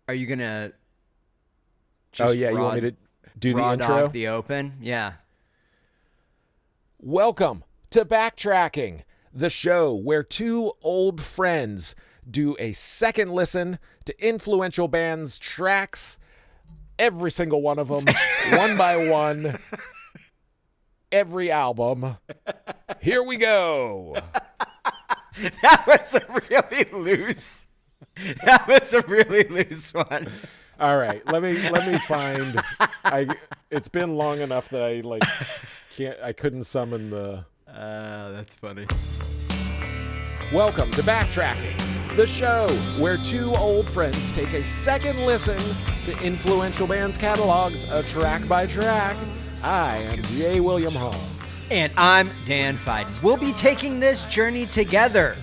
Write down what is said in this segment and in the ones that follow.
Are you gonna Oh just yeah, you want me to do the raw intro? dog the open? Yeah. Welcome to Backtracking, the show where two old friends do a second listen to influential bands' tracks, every single one of them, one by one, every album. Here we go. That was a really loose. That was a really loose one. All right, let me find. It's been long enough that I couldn't summon the. That's funny. Welcome to Backtracking, the show where two old friends take a second listen to influential bands' catalogs, track by track. I am J. William Hall. And I'm Dan Fiden. We'll be taking this journey together.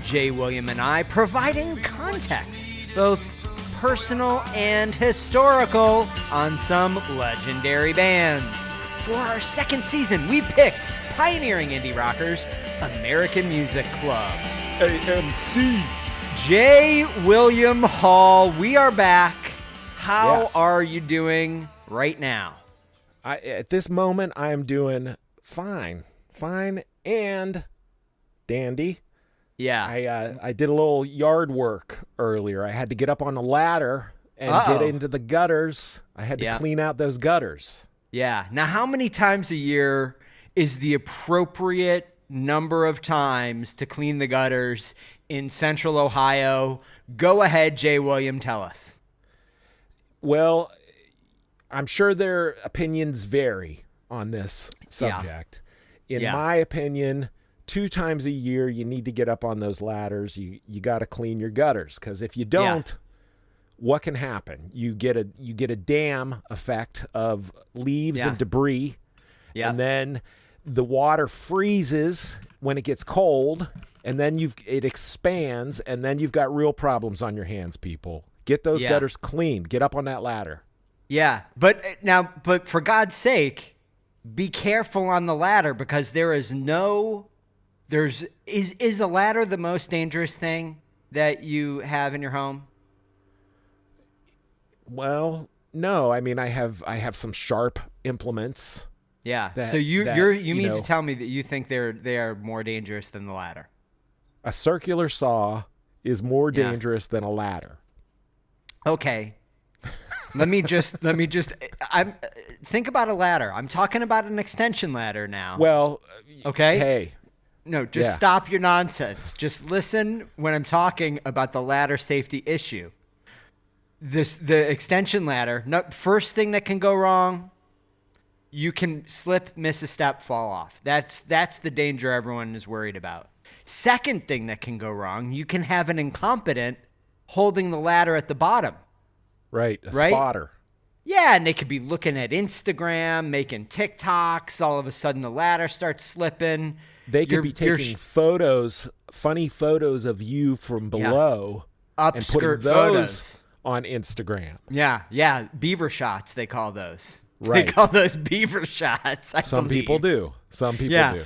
J. William and I providing context, both personal and historical, on some legendary bands. For our second season, we picked pioneering indie rockers, American Music Club. AMC. J. William Hall, we are back. How Yes. are you doing right now? At this moment, I am doing fine and dandy. Yeah. I did a little yard work earlier. I had to get up on a ladder and get into the gutters. I had to clean out those gutters. Yeah. Now, how many times a year is the appropriate number of times to clean the gutters in Central Ohio? Go ahead, J. William, tell us. Well, I'm sure their opinions vary on this subject. In my opinion, 2 times a year you need to get up on those ladders. You got to clean your gutters, because if you don't, what can happen? You get a dam effect of leaves and debris, and then the water freezes when it gets cold, and then it expands, and then you've got real problems on your hands, people. Get those gutters clean. Get up on that ladder. Yeah, but for God's sake, be careful on the ladder, because is a ladder the most dangerous thing that you have in your home? Well, no. I mean, I have some sharp implements. Yeah. That, So you mean know, to tell me that you think they are more dangerous than the ladder? A circular saw is more dangerous than a ladder. Okay. Let me just think about a ladder. I'm talking about an extension ladder now. Well, okay. Hey. No, just stop your nonsense. Just listen when I'm talking about the ladder safety issue. The extension ladder, first thing that can go wrong, you can slip, miss a step, fall off. That's the danger everyone is worried about. Second thing that can go wrong, you can have an incompetent holding the ladder at the bottom. Right, spotter. Yeah, and they could be looking at Instagram, making TikToks. All of a sudden, the ladder starts slipping. They could be taking photos, funny photos of you from below, and putting those on Instagram. Yeah, beaver shots, they call those. Right. They call those beaver shots. Some people do. Some people do.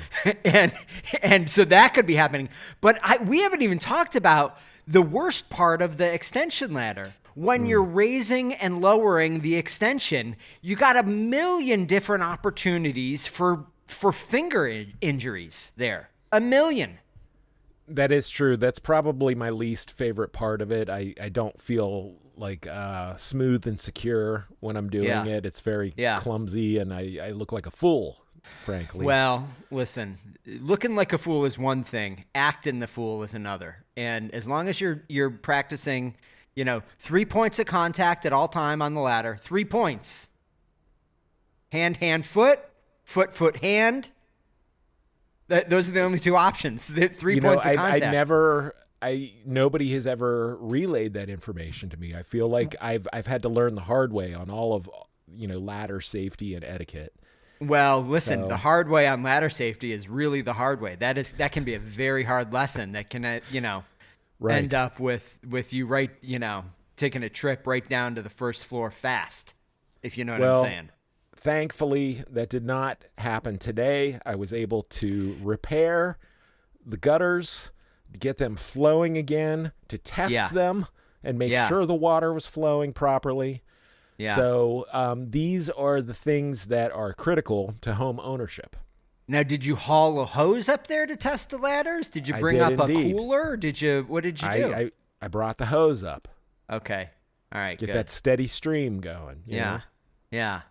And so that could be happening. But we haven't even talked about the worst part of the extension ladder. When you're raising and lowering the extension, you got a million different opportunities for finger injuries there. A million. That is true. That's probably my least favorite part of it. I don't feel like smooth and secure when I'm doing it. It's very clumsy, and I look like a fool, frankly. Well, listen, looking like a fool is one thing. Acting the fool is another. And as long as you're practicing, 3 points of contact at all time on the ladder, 3 points. Hand, foot, foot, hand. Those are the only 2 options. The 3 points of contact. Nobody has ever relayed that information to me. I feel like I've had to learn the hard way on all of ladder safety and etiquette. Well, listen, the hard way on ladder safety is really the hard way. That can be a very hard lesson that can end up with you taking a trip right down to the first floor fast, if you know what I'm saying. Thankfully, that did not happen today. I was able to repair the gutters, to get them flowing again, to test them, and make sure the water was flowing properly. Yeah. So these are the things that are critical to home ownership. Now, did you haul a hose up there to test the ladders? Did you bring up indeed. A cooler? What did you do? I brought the hose up. Okay. All right. Get good. that steady stream going. You know? Yeah.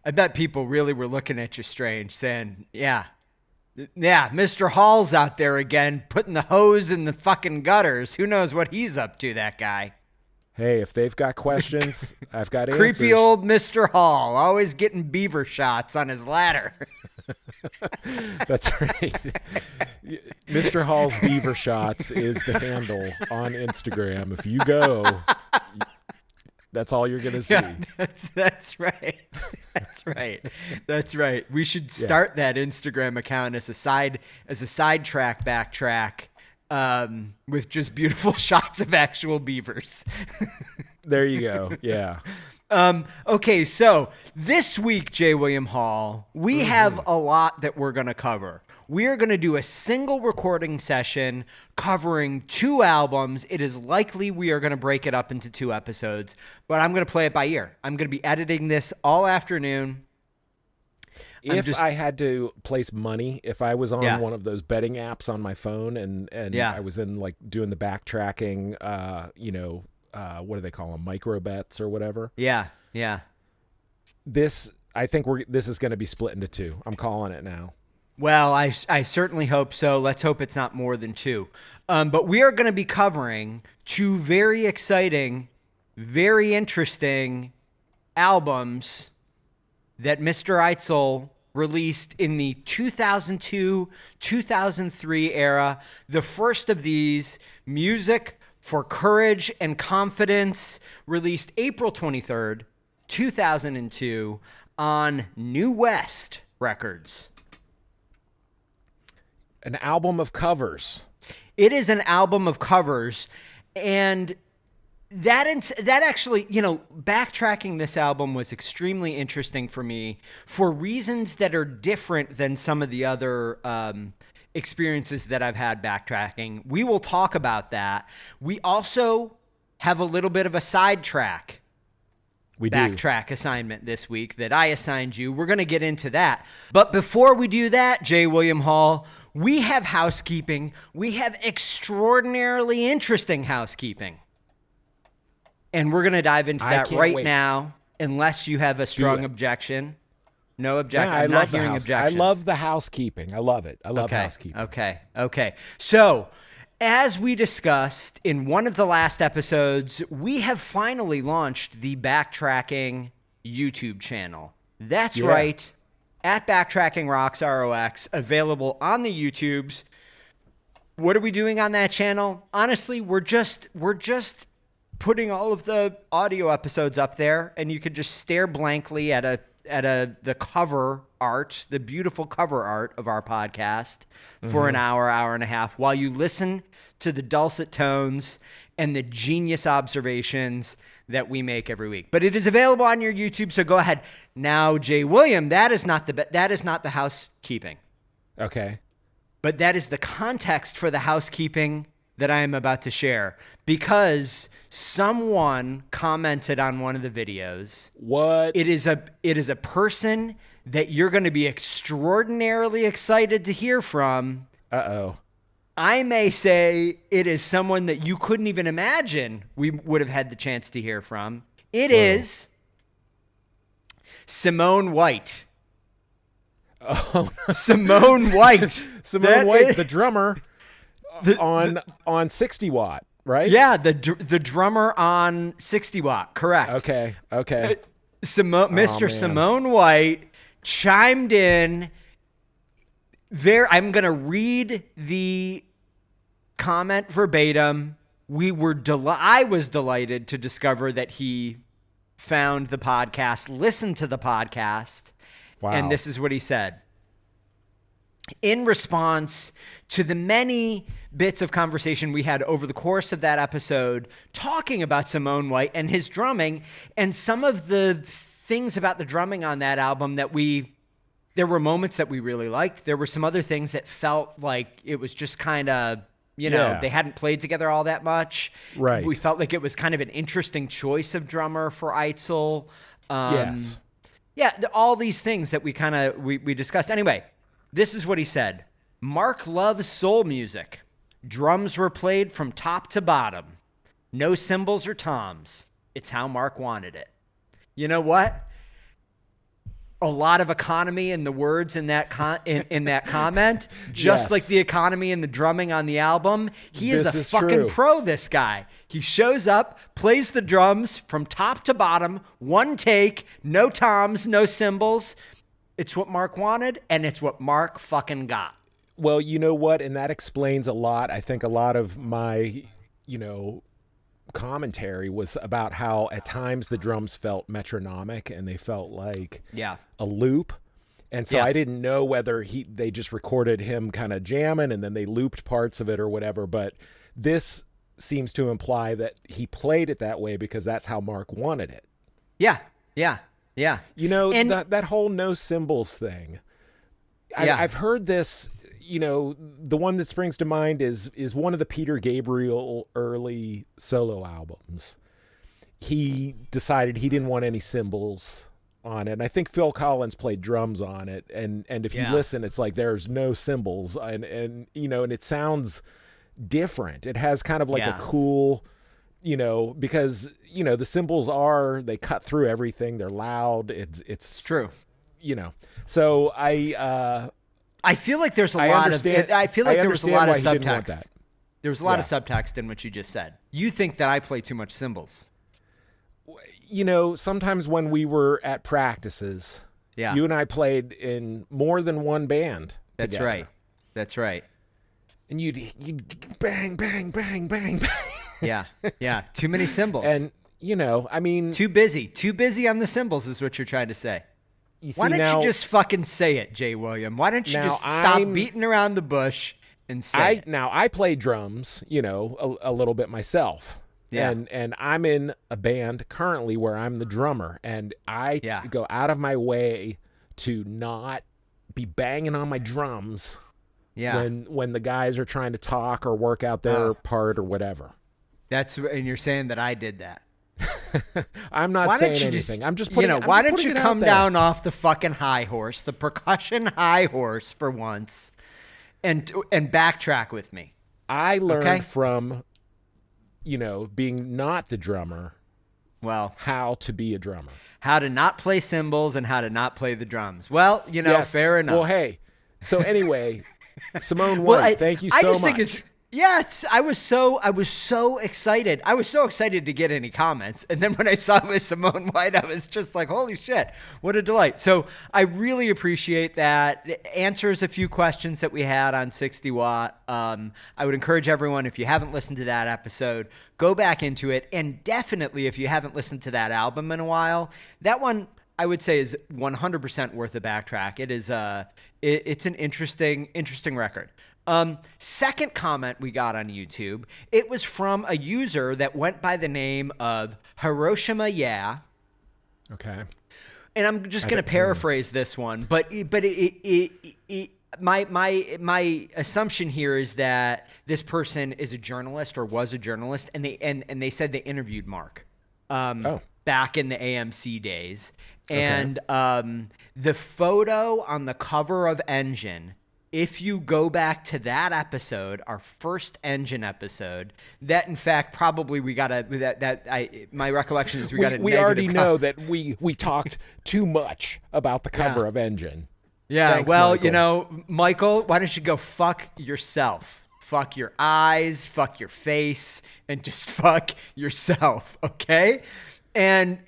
I bet people really were looking at you strange, saying, yeah, Mr. Hall's out there again, putting the hose in the fucking gutters. Who knows what he's up to, that guy? Hey, if they've got questions, I've got answers. Creepy old Mr. Hall, always getting beaver shots on his ladder. That's right. Mr. Hall's beaver shots is the handle on Instagram. If you go, that's all you're going to see. Yeah, that's right. That's right. We should start that Instagram account as a sidetrack backtrack. With just beautiful shots of actual beavers. There you go. Yeah. Okay, so this week, J. William Hall, we have a lot that we're going to cover. We are going to do a single recording session covering 2 albums. It is likely we are going to break it up into 2 episodes, but I'm going to play it by ear. I'm going to be editing this all afternoon. If I had to place money, if I was on one of those betting apps on my phone and I was in like doing the backtracking, what do they call them? Micro bets or whatever. Yeah. I think this is going to be split into 2. I'm calling it now. Well, I certainly hope so. Let's hope it's not more than 2. But we are going to be covering 2 very exciting, very interesting albums that Mr. Eitzel released in the 2002-2003 era. The first of these, Music for Courage and Confidence, released April 23rd, 2002 on New West Records. An album of covers. It is an album of covers, and that actually, backtracking this album was extremely interesting for me for reasons that are different than some of the other experiences that I've had backtracking. We will talk about that. We also have a little bit of a sidetrack backtrack assignment this week that I assigned you. We're going to get into that. But before we do that, J. William Hall, we have housekeeping. We have extraordinarily interesting housekeeping. And we're going to dive into that right now, unless you have a strong objection. No objection. I'm not hearing objections. I love the housekeeping. I love it. I love housekeeping. Okay. So, as we discussed in one of the last episodes, we have finally launched the Backtracking YouTube channel. That's right. At Backtracking Rocks ROX, available on the YouTubes. What are we doing on that channel? Honestly, we're just putting all of the audio episodes up there, and you could just stare blankly at the cover art, the beautiful cover art of our podcast for an hour and a half while you listen to the dulcet tones and the genius observations that we make every week. But it is available on your YouTube, so go ahead. Now, Jay William, that is not the housekeeping. Okay. But that is the context for the housekeeping that I am about to share, because someone commented on one of the videos. What? It is a person that you're going to be extraordinarily excited to hear from. Uh-oh. I may say it is someone that you couldn't even imagine we would have had the chance to hear from. It is Simone White. Oh, Simone White. Simone White, the drummer. On 60 watt, right? Yeah, the drummer on 60 watt, correct. Okay. Mr. Simone White chimed in there. I'm going to read the comment verbatim. I was delighted to discover that he found the podcast, listened to the podcast, and this is what he said. In response to the many bits of conversation we had over the course of that episode talking about Simone White and his drumming, and some of the things about the drumming on that album that there were moments that we really liked. There were some other things that felt like it was just kind of You know, they hadn't played together all that much. Right. We felt like it was kind of an interesting choice of drummer for Eitzel. Yes. Yeah, all these things that we discussed. Anyway, this is what he said. Mark loves soul music. Drums were played from top to bottom. No cymbals or toms. It's how Mark wanted it. You know what? A lot of economy in the words in that in that comment, just like the economy in the drumming on the album. He is a fucking pro, this guy. He shows up, plays the drums from top to bottom, one take, no toms, no cymbals. It's what Mark wanted, and it's what Mark fucking got. Well, you know what? And that explains a lot. I think a lot of my, commentary was about how at times the drums felt metronomic and they felt like a loop. And so I didn't know whether they just recorded him kind of jamming and then they looped parts of it or whatever. But this seems to imply that he played it that way because that's how Mark wanted it. Yeah. And that whole no cymbals thing. I've heard this. The one that springs to mind is one of the Peter Gabriel early solo albums. He decided he didn't want any cymbals on it. And I think Phil Collins played drums on it. And if you listen, it's like there's no cymbals and it sounds different. It has kind of like a cool, because, the cymbals they cut through everything. They're loud. It's true. So I feel like there's a lot of subtext. There was a lot of subtext in what you just said. You think that I play too much cymbals. Sometimes when we were at practices, you and I played in more than one band. That's together. That's right. And you'd bang, bang, bang, bang, bang. Yeah. Too many cymbals. And, too busy on the cymbals is what you're trying to say. Why don't you just fucking say it, Jay William? Why don't you just stop beating around the bush and say it? Now, I play drums, a little bit myself. Yeah. And I'm in a band currently where I'm the drummer. And I go out of my way to not be banging on my drums when the guys are trying to talk or work out their part or whatever. And you're saying that I did that. I'm not saying anything. I'm just putting. Why don't you come down off the fucking high horse, the percussion high horse, for once, and backtrack with me? I learned from, being not the drummer. Well, how to be a drummer, how to not play cymbals, and how to not play the drums. Well, fair enough. Well, hey. So anyway, Simone White, thank you so much. Yes, I was so excited. I was so excited to get any comments. And then when I saw it was Simone White, I was just like, holy shit, what a delight. So I really appreciate that. It answers a few questions that we had on 60 Watt. I would encourage everyone, if you haven't listened to that episode, go back into it. And definitely, if you haven't listened to that album in a while, that one I would say is 100% worth a backtrack. It is it's an interesting record. Second comment we got on YouTube, it was from a user that went by the name of Hiroshima Yeah. Okay. And I'm just going to paraphrase this one, but my assumption here is that this person is a journalist or was a journalist, and they said they interviewed Mark back in the AMC days. And the photo on the cover of Engine, if you go back to that episode, our first Engine episode, that in fact probably we got my recollection is we got a we already know that we talked too much about the cover of Engine. Yeah, thanks, well, Michael. Michael, why don't you go fuck yourself? Fuck your eyes, fuck your face, and just fuck yourself, okay? And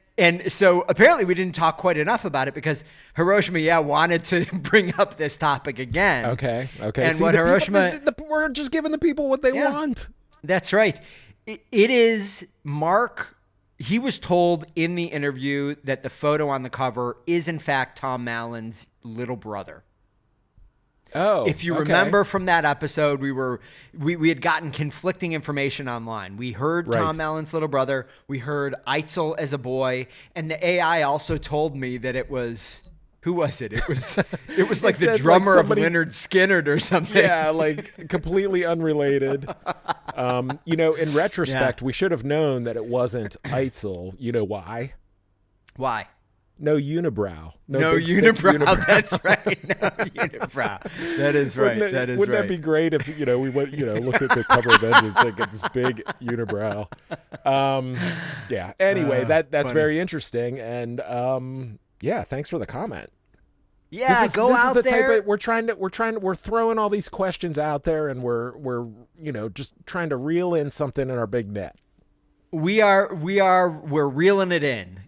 so apparently we didn't talk quite enough about it because Hiroshima, wanted to bring up this topic again. Okay. And see, what Hiroshima... we're just giving the people what they want. That's right. It is Mark... He was told in the interview that the photo on the cover is, in fact, Tom Mallon's little brother. Oh, if you remember from that episode, we had gotten conflicting information online. We heard Tom Mallon's little brother. We heard Eitzel as a boy. And the AI also told me that it was Who was it? It was like the said, drummer like, somebody, of Lynyrd Skynyrd or something. Yeah, like completely unrelated. In retrospect, we should have known that it wasn't Eitzel. You know why? Why? No unibrow. No unibrow. That's right. No unibrow. That is right. Wouldn't that be great if we went look at the cover of Edges and get this big unibrow? Yeah. Anyway, that's funny. Very interesting, and thanks for the comment. Yeah, go out there. We're throwing all these questions out there, and we're just trying to reel in something in our big net. We're reeling it in.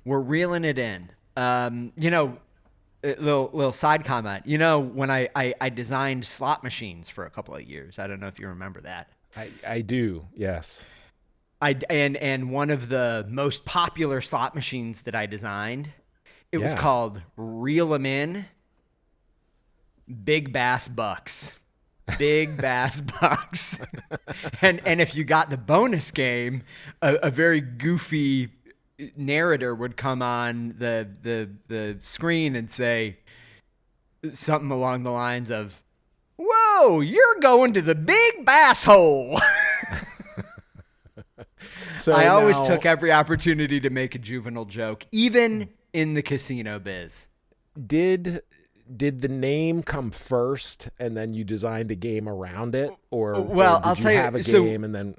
We're reeling it in. Little side comment. When I designed slot machines for a couple of years. I don't know if you remember that. I do. Yes. And one of the most popular slot machines that I designed, it was called Reel 'em In Big Bass Bucks. Big Bass Bucks. and if you got the bonus game, a very goofy narrator would come on the screen and say something along the lines of, "Whoa, you're going to the big bass hole." So I always took every opportunity to make a juvenile joke, even in the casino biz. Did the name come first and then you designed a game around it, or I'll tell you, have a game and then?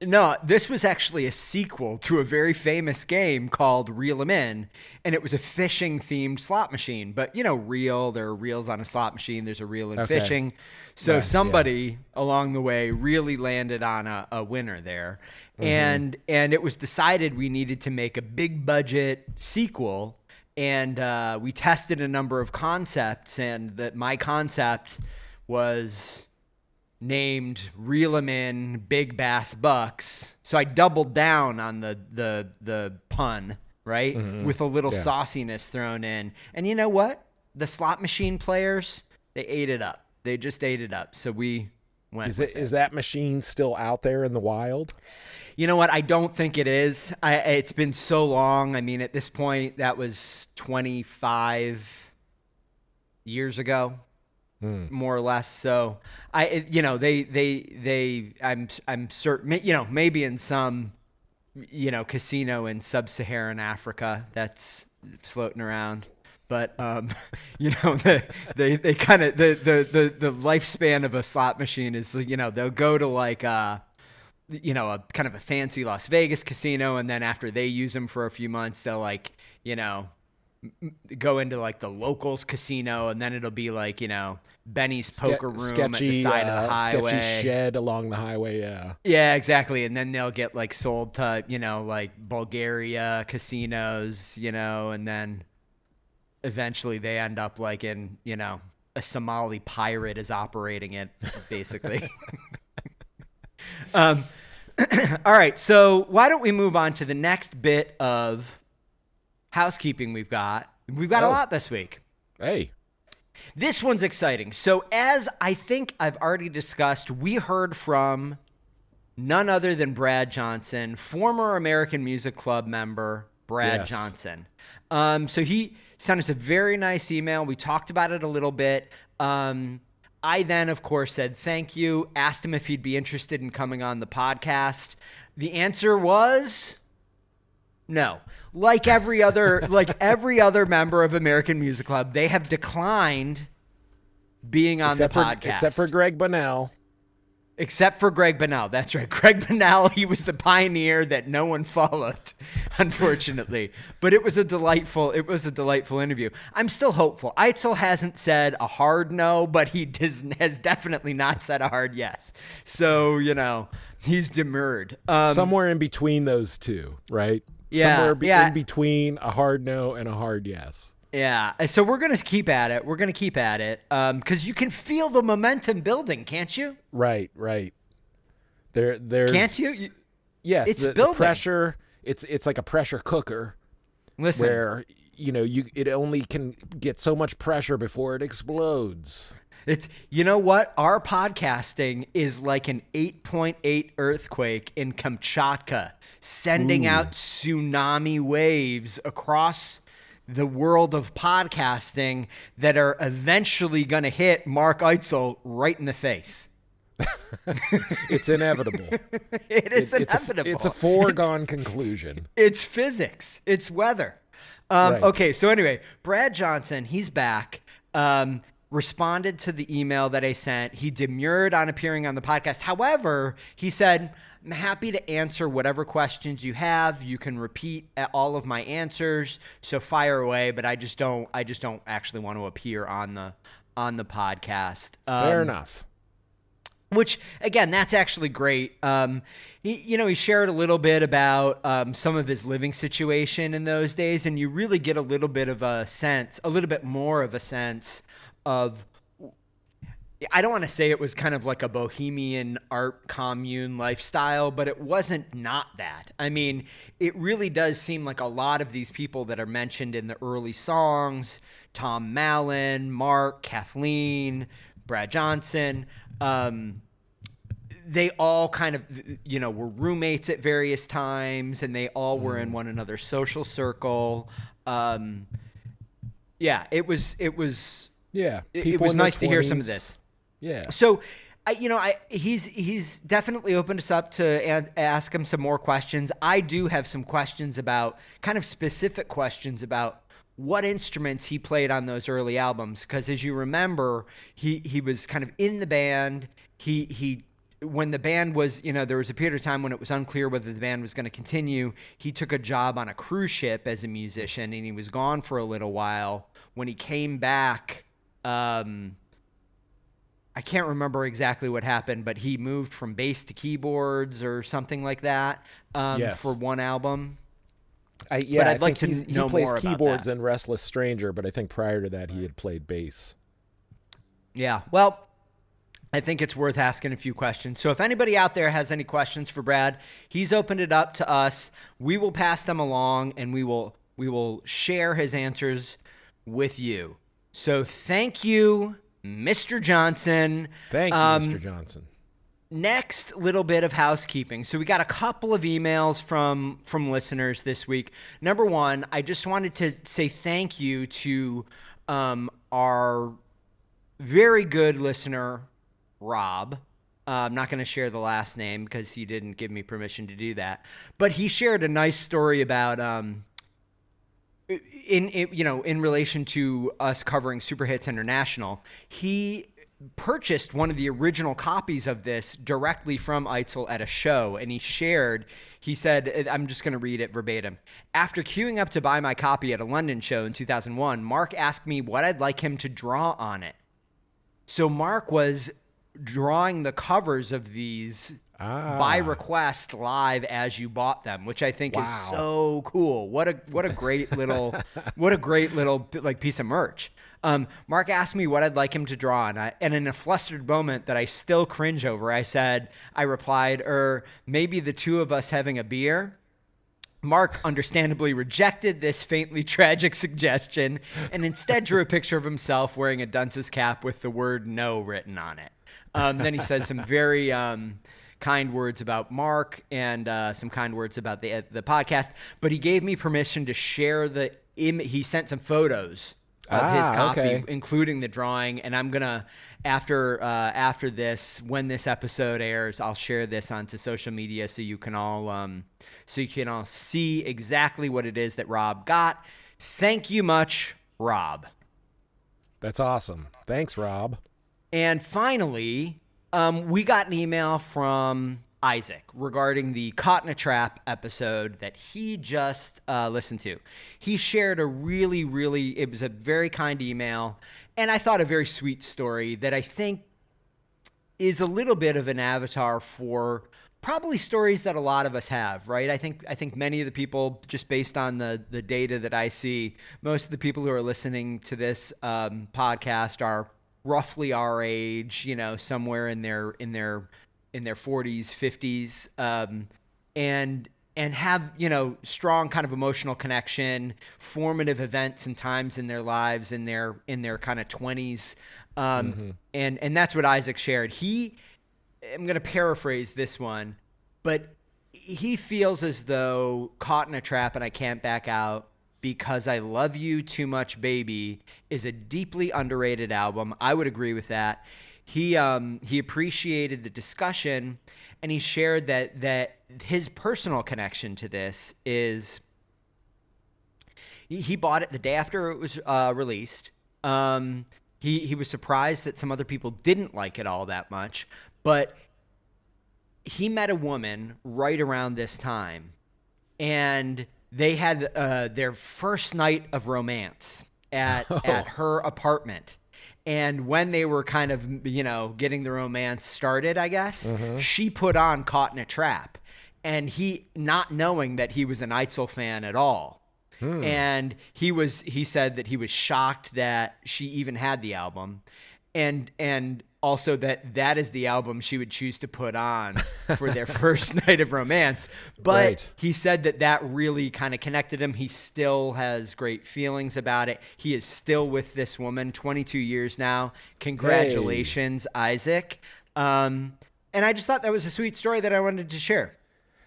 No, this was actually a sequel to a very famous game called Reel 'em In, and it was a fishing-themed slot machine. But, there are reels on a slot machine. There's a reel in fishing. So somebody along the way really landed on a winner there. Mm-hmm. And it was decided we needed to make a big-budget sequel, and we tested a number of concepts, and my concept was named Reel 'em In Big Bass Bucks. So I doubled down on the pun, right? Mm-hmm. With a little sauciness thrown in. And you know what? The slot machine players, they ate it up. They just ate it up. So we went with it. Is that machine still out there in the wild? You know what? I don't think it is. It's been so long. I mean, at this point, that was 25 years ago. More or less. So I'm certain, maybe in some, casino in sub-Saharan Africa that's floating around. But, they kind of, the lifespan of a slot machine is, they'll go to like, a kind of a fancy Las Vegas casino. And then after they use them for a few months, they'll go into like the locals casino, and then it'll be like, Benny's poker room at the side of the highway. Sketchy shed along the highway, Yeah, exactly. And then they'll get like sold to, like Bulgaria casinos, and then eventually they end up like in, a Somali pirate is operating it, basically. All right, so why don't we move on to the next bit of housekeeping we've got. We've got a lot this week. Hey. This one's exciting. So as I think I've already discussed, we heard from none other than Brad Johnson, former American Music Club member Brad Johnson. So he sent us a very nice email. We talked about it a little bit. I then, of course, said thank you, asked him if he'd be interested in coming on the podcast. The answer was no. Like every other member of American Music Club, they have declined being on the podcast. Except for Greg Bunnell. Except for Greg Bunnell. That's right. Greg Bunnell, he was the pioneer that no one followed, unfortunately. But it was a delightful interview. I'm still hopeful. Eitzel hasn't said a hard no, but he has definitely not said a hard yes. So, he's demurred. Somewhere in between those two, right? Yeah. Somewhere in between a hard no and a hard yes. Yeah. So we're going to keep at it. Because you can feel the momentum building, can't you? Right. There's Can't you? Yes. It's the building. Pressure. It's like a pressure cooker. Listen. Where, it only can get so much pressure before it explodes. It's, you know what? Our podcasting is like an 8.8 earthquake in Kamchatka, sending out tsunami waves across the world of podcasting that are eventually going to hit Mark Eitzel right in the face. It's inevitable. It's inevitable. It's a foregone conclusion. It's physics. It's weather. Right. Okay, so anyway, Brad Johnson, he's back. Responded to the email that I sent. He demurred on appearing on the podcast. However, he said, I'm happy to answer whatever questions you have. You can repeat all of my answers, so fire away, but I just don't actually want to appear on the podcast. Fair enough. Which, again, that's actually great. He shared a little bit about some of his living situation in those days, and you really get a little bit more of a sense of, I don't want to say it was kind of like a bohemian art commune lifestyle, but it wasn't not that. I mean, it really does seem like a lot of these people that are mentioned in the early songs, Tom Mallon, Mark, Kathleen, Brad Johnson, they all kind of, were roommates at various times, and they all were in one another's social circle. It was nice to hear some of this. Yeah. So, he's definitely opened us up to ask him some more questions. I do have some questions about, kind of specific questions about what instruments he played on those early albums. Because as you remember, he was kind of in the band. When the band was, there was a period of time when it was unclear whether the band was going to continue. He took a job on a cruise ship as a musician, and he was gone for a little while. When he came back, I can't remember exactly what happened, but he moved from bass to keyboards or something like that for one album. But I'd like to know more about that. He plays keyboards in Restless Stranger, but I think prior to that he had played bass. Yeah, well, I think it's worth asking a few questions. So if anybody out there has any questions for Brad, he's opened it up to us. We will pass them along, and we will share his answers with you. So thank you, Mr. Johnson. Thank you, Mr. Johnson. Next little bit of housekeeping. So we got a couple of emails from listeners this week. Number one, I just wanted to say thank you to our very good listener, Rob. I'm not going to share the last name because he didn't give me permission to do that. But he shared a nice story about in relation to us covering Super Hits International. He purchased one of the original copies of this directly from Eitzel at a show, and he said, I'm just going to read it verbatim. After queuing up to buy my copy at a London show in 2001, Mark asked me what I'd like him to draw on it. So Mark was drawing the covers of these by request live as you bought them, which I think is so cool. What a great little like piece of merch. Mark asked me what I'd like him to draw on, and in a flustered moment that I still cringe over, I replied, maybe the two of us having a beer. Mark understandably rejected this faintly tragic suggestion and instead drew a picture of himself wearing a dunce's cap with the word no written on it. Then he says some very kind words about Mark and some kind words about the podcast, but he gave me permission to share he sent some photos of his copy, including the drawing, and I'm gonna after this, when this episode airs, I'll share this onto social media so you can all see exactly what it is that Rob got. Thank you much, Rob. That's awesome. Thanks, Rob. And finally, we got an email from Isaac regarding the Caught in a Trap episode that he just listened to. He shared it was a very kind email, and I thought a very sweet story that I think is a little bit of an avatar for probably stories that a lot of us have, right? I think many of the people, just based on the data that I see, most of the people who are listening to this podcast are roughly our age, somewhere in their 40s, 50s, and have, strong kind of emotional connection, formative events and times in their lives in their kind of 20s. And that's what Isaac shared. I'm going to paraphrase this one, but he feels as though Caught in a Trap and I Can't Back Out Because I Love You Too Much Baby is a deeply underrated album. I would agree with that. He appreciated the discussion, and he shared that his personal connection to this is he bought it the day after it was released. He was surprised that some other people didn't like it all that much, but he met a woman right around this time, and they had their first night of romance at her apartment. And when they were kind of, getting the romance started, I guess, she put on Caught in a Trap. And he, not knowing that he was an Eitzel fan at all. And he said that he was shocked that she even had the album. And also that is the album she would choose to put on for their first night of romance. But he said that really kind of connected him. He still has great feelings about it. He is still with this woman, 22 years now. Congratulations, Isaac. And I just thought that was a sweet story that I wanted to share.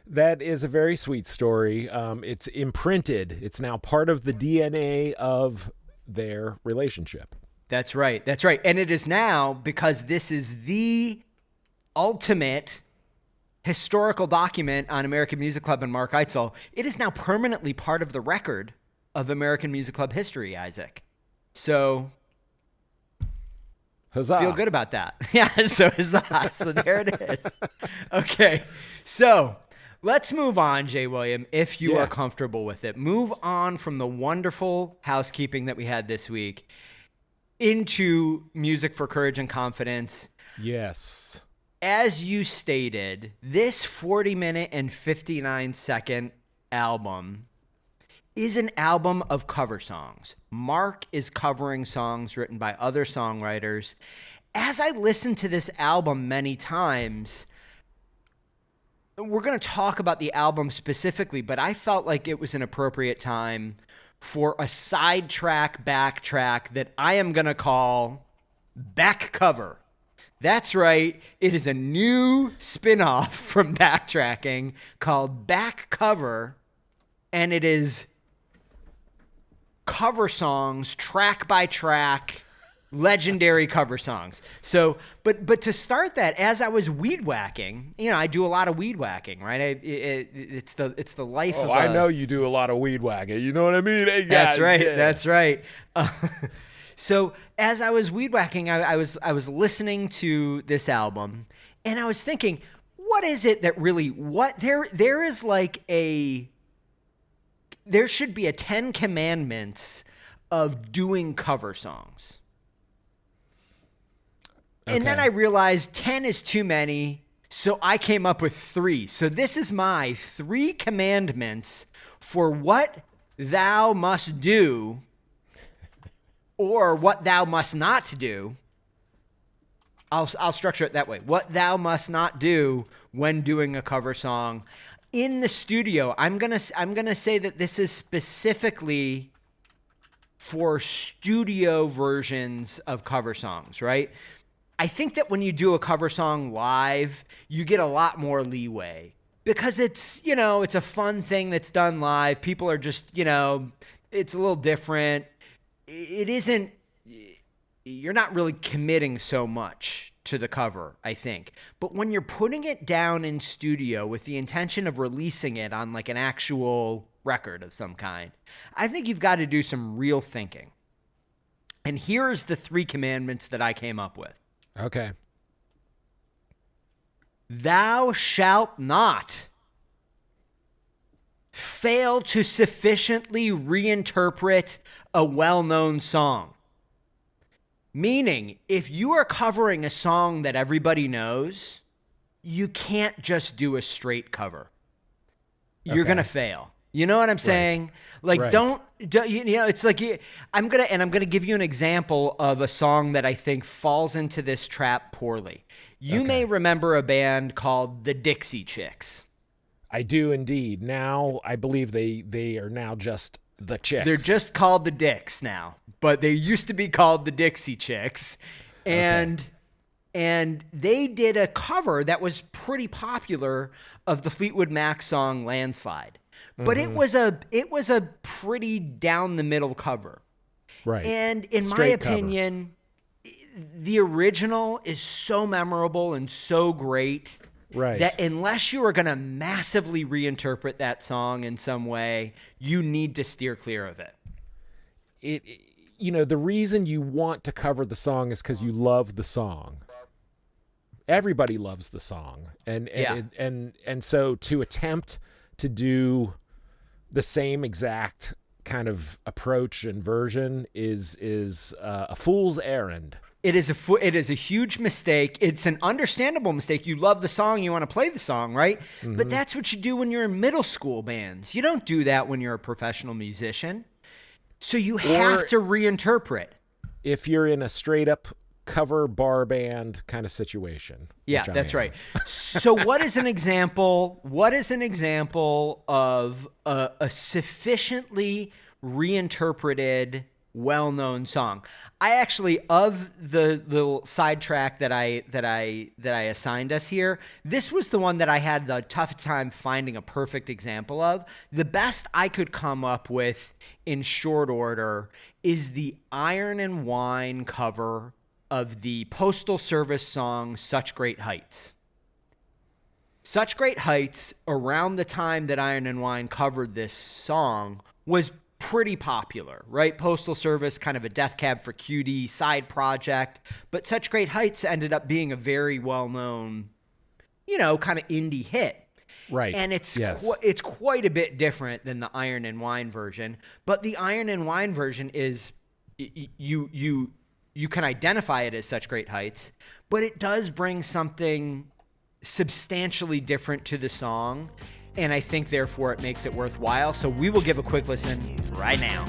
That is a very sweet story. It's imprinted. It's now part of the DNA of their relationship. That's right. That's right. And it is now, because this is the ultimate historical document on American Music Club and Mark Eitzel, it is now permanently part of the record of American Music Club history, Isaac. So huzzah. Feel good about that. Yeah, so huzzah. So there it is. Okay. So let's move on, Jay William, if you are comfortable with it. Move on from the wonderful housekeeping that we had this week into Music for Courage and Confidence. Yes. As you stated, this 40-minute and 59-second album is an album of cover songs. Mark is covering songs written by other songwriters. As I listened to this album many times, we're going to talk about the album specifically, but I felt like it was an appropriate time for a sidetrack backtrack that I am going to call Backcover. That's right. It is a new spinoff from Backtracking called Backcover, and it is cover songs, track by track, legendary cover songs. So, but to start that, as I was weed whacking, I do a lot of weed whacking, right? It's the life of. I know you do a lot of weed whacking. You know what I mean? Hey, that's guys, right. Yeah. That's right. So as I was weed whacking, I was listening to this album, and I was thinking, what is it that really there is like there should be a 10 commandments of doing cover songs. Okay. And then I realized 10 is too many, so I came up with 3. So this is my 3 commandments for what thou must do or what thou must not do. I'll structure it that way. What thou must not do when doing a cover song. In the studio, I'm gonna say that this is specifically for studio versions of cover songs, right? I think that when you do a cover song live, you get a lot more leeway because it's a fun thing that's done live. People are just, it's a little different. It isn't, you're not really committing so much to the cover, I think. But when you're putting it down in studio with the intention of releasing it on like an actual record of some kind, I think you've got to do some real thinking. And here's the 3 commandments that I came up with. Okay. Thou shalt not fail to sufficiently reinterpret a well-known song. Meaning, if you are covering a song that everybody knows, you can't just do a straight cover. You're going to fail. You know what I'm saying? Like, right. don't it's like I'm going to give you an example of a song that I think falls into this trap poorly. You may remember a band called the Dixie Chicks. I do indeed. Now, I believe they are now just the Chicks. They're just called the Dicks now, but they used to be called the Dixie Chicks. And they did a cover that was pretty popular of the Fleetwood Mac song Landslide. but it was a pretty down the middle cover. Right. And in my Straight opinion, the original is so memorable and so great that unless you are going to massively reinterpret that song in some way, you need to steer clear of it. The reason you want to cover the song is because you love the song. Everybody loves the song. And so to attempt to do the same exact kind of approach and version is a fool's errand. It is a huge mistake. It's an understandable mistake. You love the song, you want to play the song, right? Mm-hmm. But that's what you do when you're in middle school bands. You don't do that when you're a professional musician. So you have to reinterpret. If you're in a straight up cover bar band kind of situation. Yeah, that's right. So what is an example? What is an example of a sufficiently reinterpreted, well-known song? I actually, of the little sidetrack that I assigned us here, this was the one that I had the toughest time finding a perfect example of. The best I could come up with in short order is the Iron and Wine cover of the Postal Service song Such Great Heights. Such Great Heights, around the time that Iron and Wine covered this song, was pretty popular, right? Postal Service, kind of a Death Cab for Cutie side project, but Such Great Heights ended up being a very well-known, kind of indie hit. Right. And it's quite a bit different than the Iron and Wine version, but the Iron and Wine version is you can identify it as Such Great Heights, but it does bring something substantially different to the song, and I think therefore it makes it worthwhile. So we will give a quick listen right now.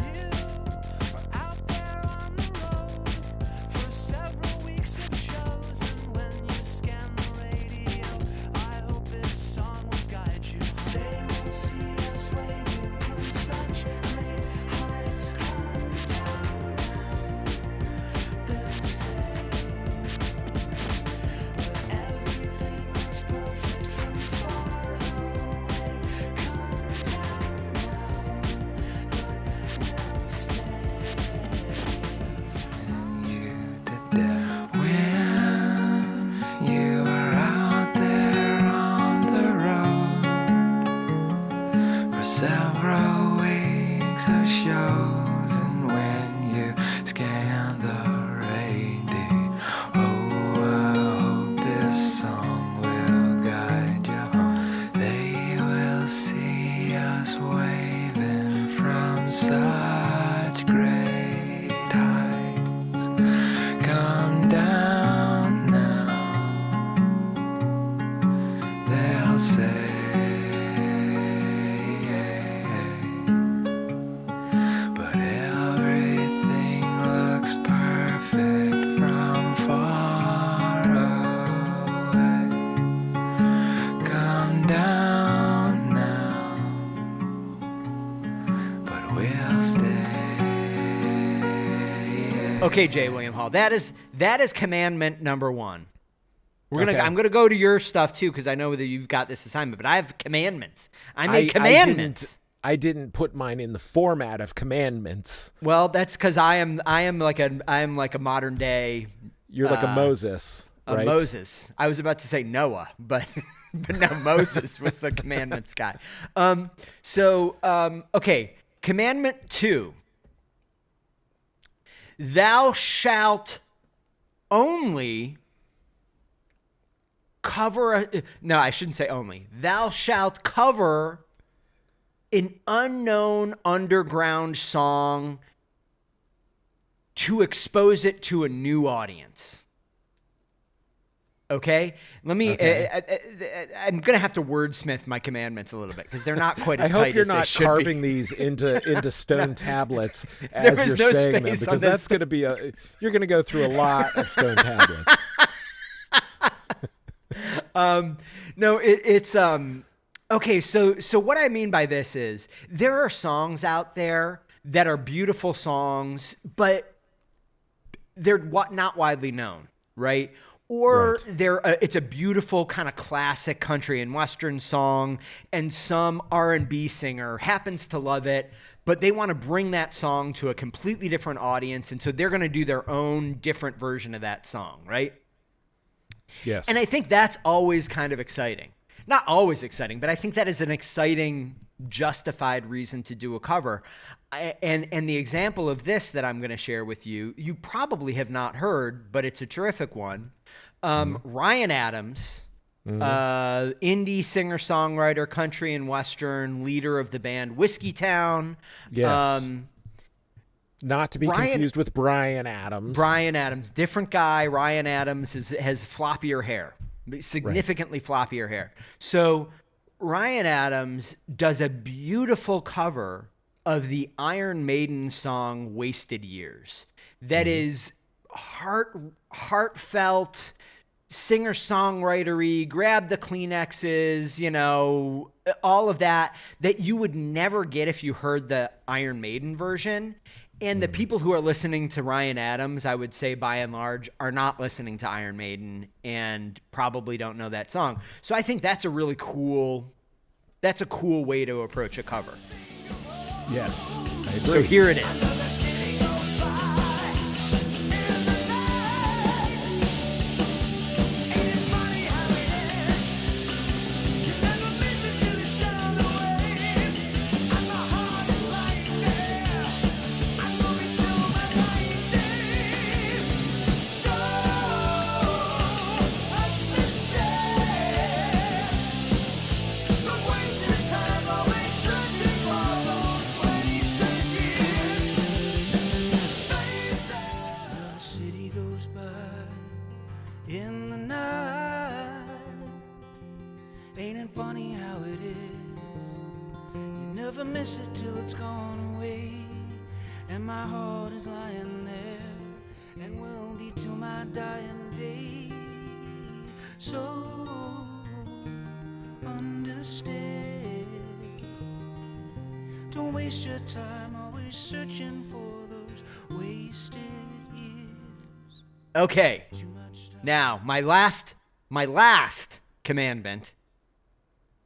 Okay, J. William Hall. That is commandment number one. I'm gonna go to your stuff too, because I know that you've got this assignment, but I have commandments. I made commandments. I didn't put mine in the format of commandments. Well, that's because I am like a modern day. You're like a Moses. Right? Moses. I was about to say Noah, but no, Moses was the commandments guy. Okay, commandment 2. Thou shalt only cover no, I shouldn't say only. Thou shalt cover an unknown underground song to expose it to a new audience. Okay? Let me I'm going to have to wordsmith my commandments a little bit because they're not quite as tight as they should be. I hope you're not carving these into stone tablets as you're saying them, because that's going to be you're going to go through a lot of stone tablets. No, it's okay, so what I mean by this is there are songs out there that are beautiful songs, but they're not widely known, right? Or it's a beautiful kind of classic country and western song, and some R&B singer happens to love it, but they want to bring that song to a completely different audience, and so they're going to do their own different version of that song, right? Yes. And I think that's always kind of exciting. Not always exciting, but I think that is an exciting, justified reason to do a cover. And the example of this that I'm going to share with you, you probably have not heard, but it's a terrific one. Ryan Adams, indie singer-songwriter, country and western, leader of the band Whiskey Town. Yes. Not to be confused with Bryan Adams. Bryan Adams, different guy. Ryan Adams has floppier hair, significantly floppier hair. So Ryan Adams does a beautiful cover of the Iron Maiden song Wasted Years that is heartfelt, singer-songwritery, grab the Kleenexes, you know, all of that you would never get if you heard the Iron Maiden version. And the people who are listening to Ryan Adams, I would say by and large, are not listening to Iron Maiden and probably don't know that song. So I think that's a really cool way to approach a cover. Yes, I agree. So here it is. Miss it till it's gone away, and my heart is lying there, and will be till my dying day. So understand, don't waste your time always searching for those wasted years. Okay, now my last commandment,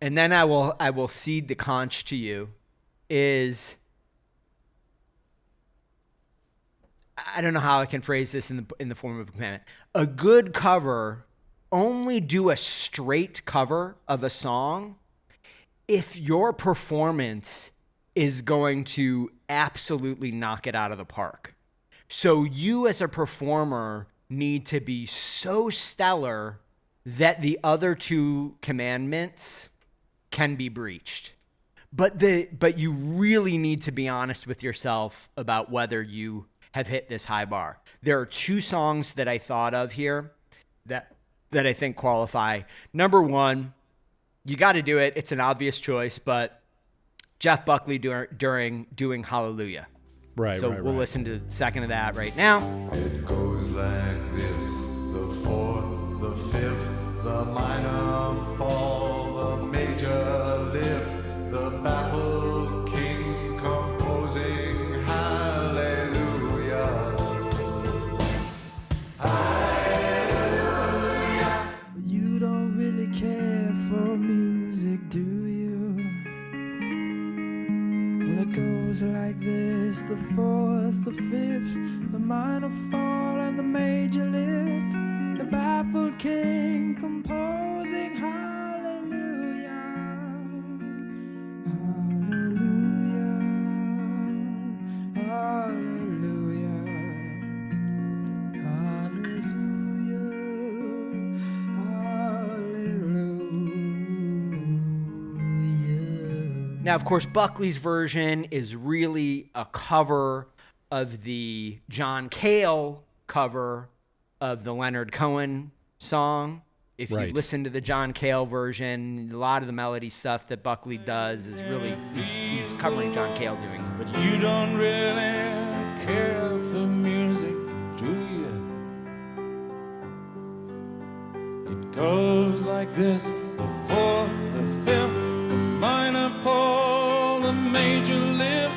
and then I will cede the conch to you, is, I don't know how I can phrase this in the form of a commandment. A good cover, only do a straight cover of a song if your performance is going to absolutely knock it out of the park. So you as a performer need to be so stellar that the other two commandments can be breached. But you really need to be honest with yourself about whether you have hit this high bar. There are two songs that I thought of here that I think qualify. Number one, you got to do it. It's an obvious choice, but Jeff Buckley doing Hallelujah. Right. So we'll listen to the second of that right now. It goes like this: the fourth, the fifth, the minor fall, the major lift, the baffled king composing hallelujah. Hallelujah. But you don't really care for music, do you? Well, it goes like this: the fourth, the fifth, the minor fall, and the major lift, the baffled king composing hallelujah. Now, of course, Buckley's version is really a cover of the John Cale cover of the Leonard Cohen song. If you listen to the John Cale version, a lot of the melody stuff that Buckley does is really, he's covering John Cale doing. But you don't really care for music, do you? It goes like this: the fourth, the fifth, the minor fall, the major lift,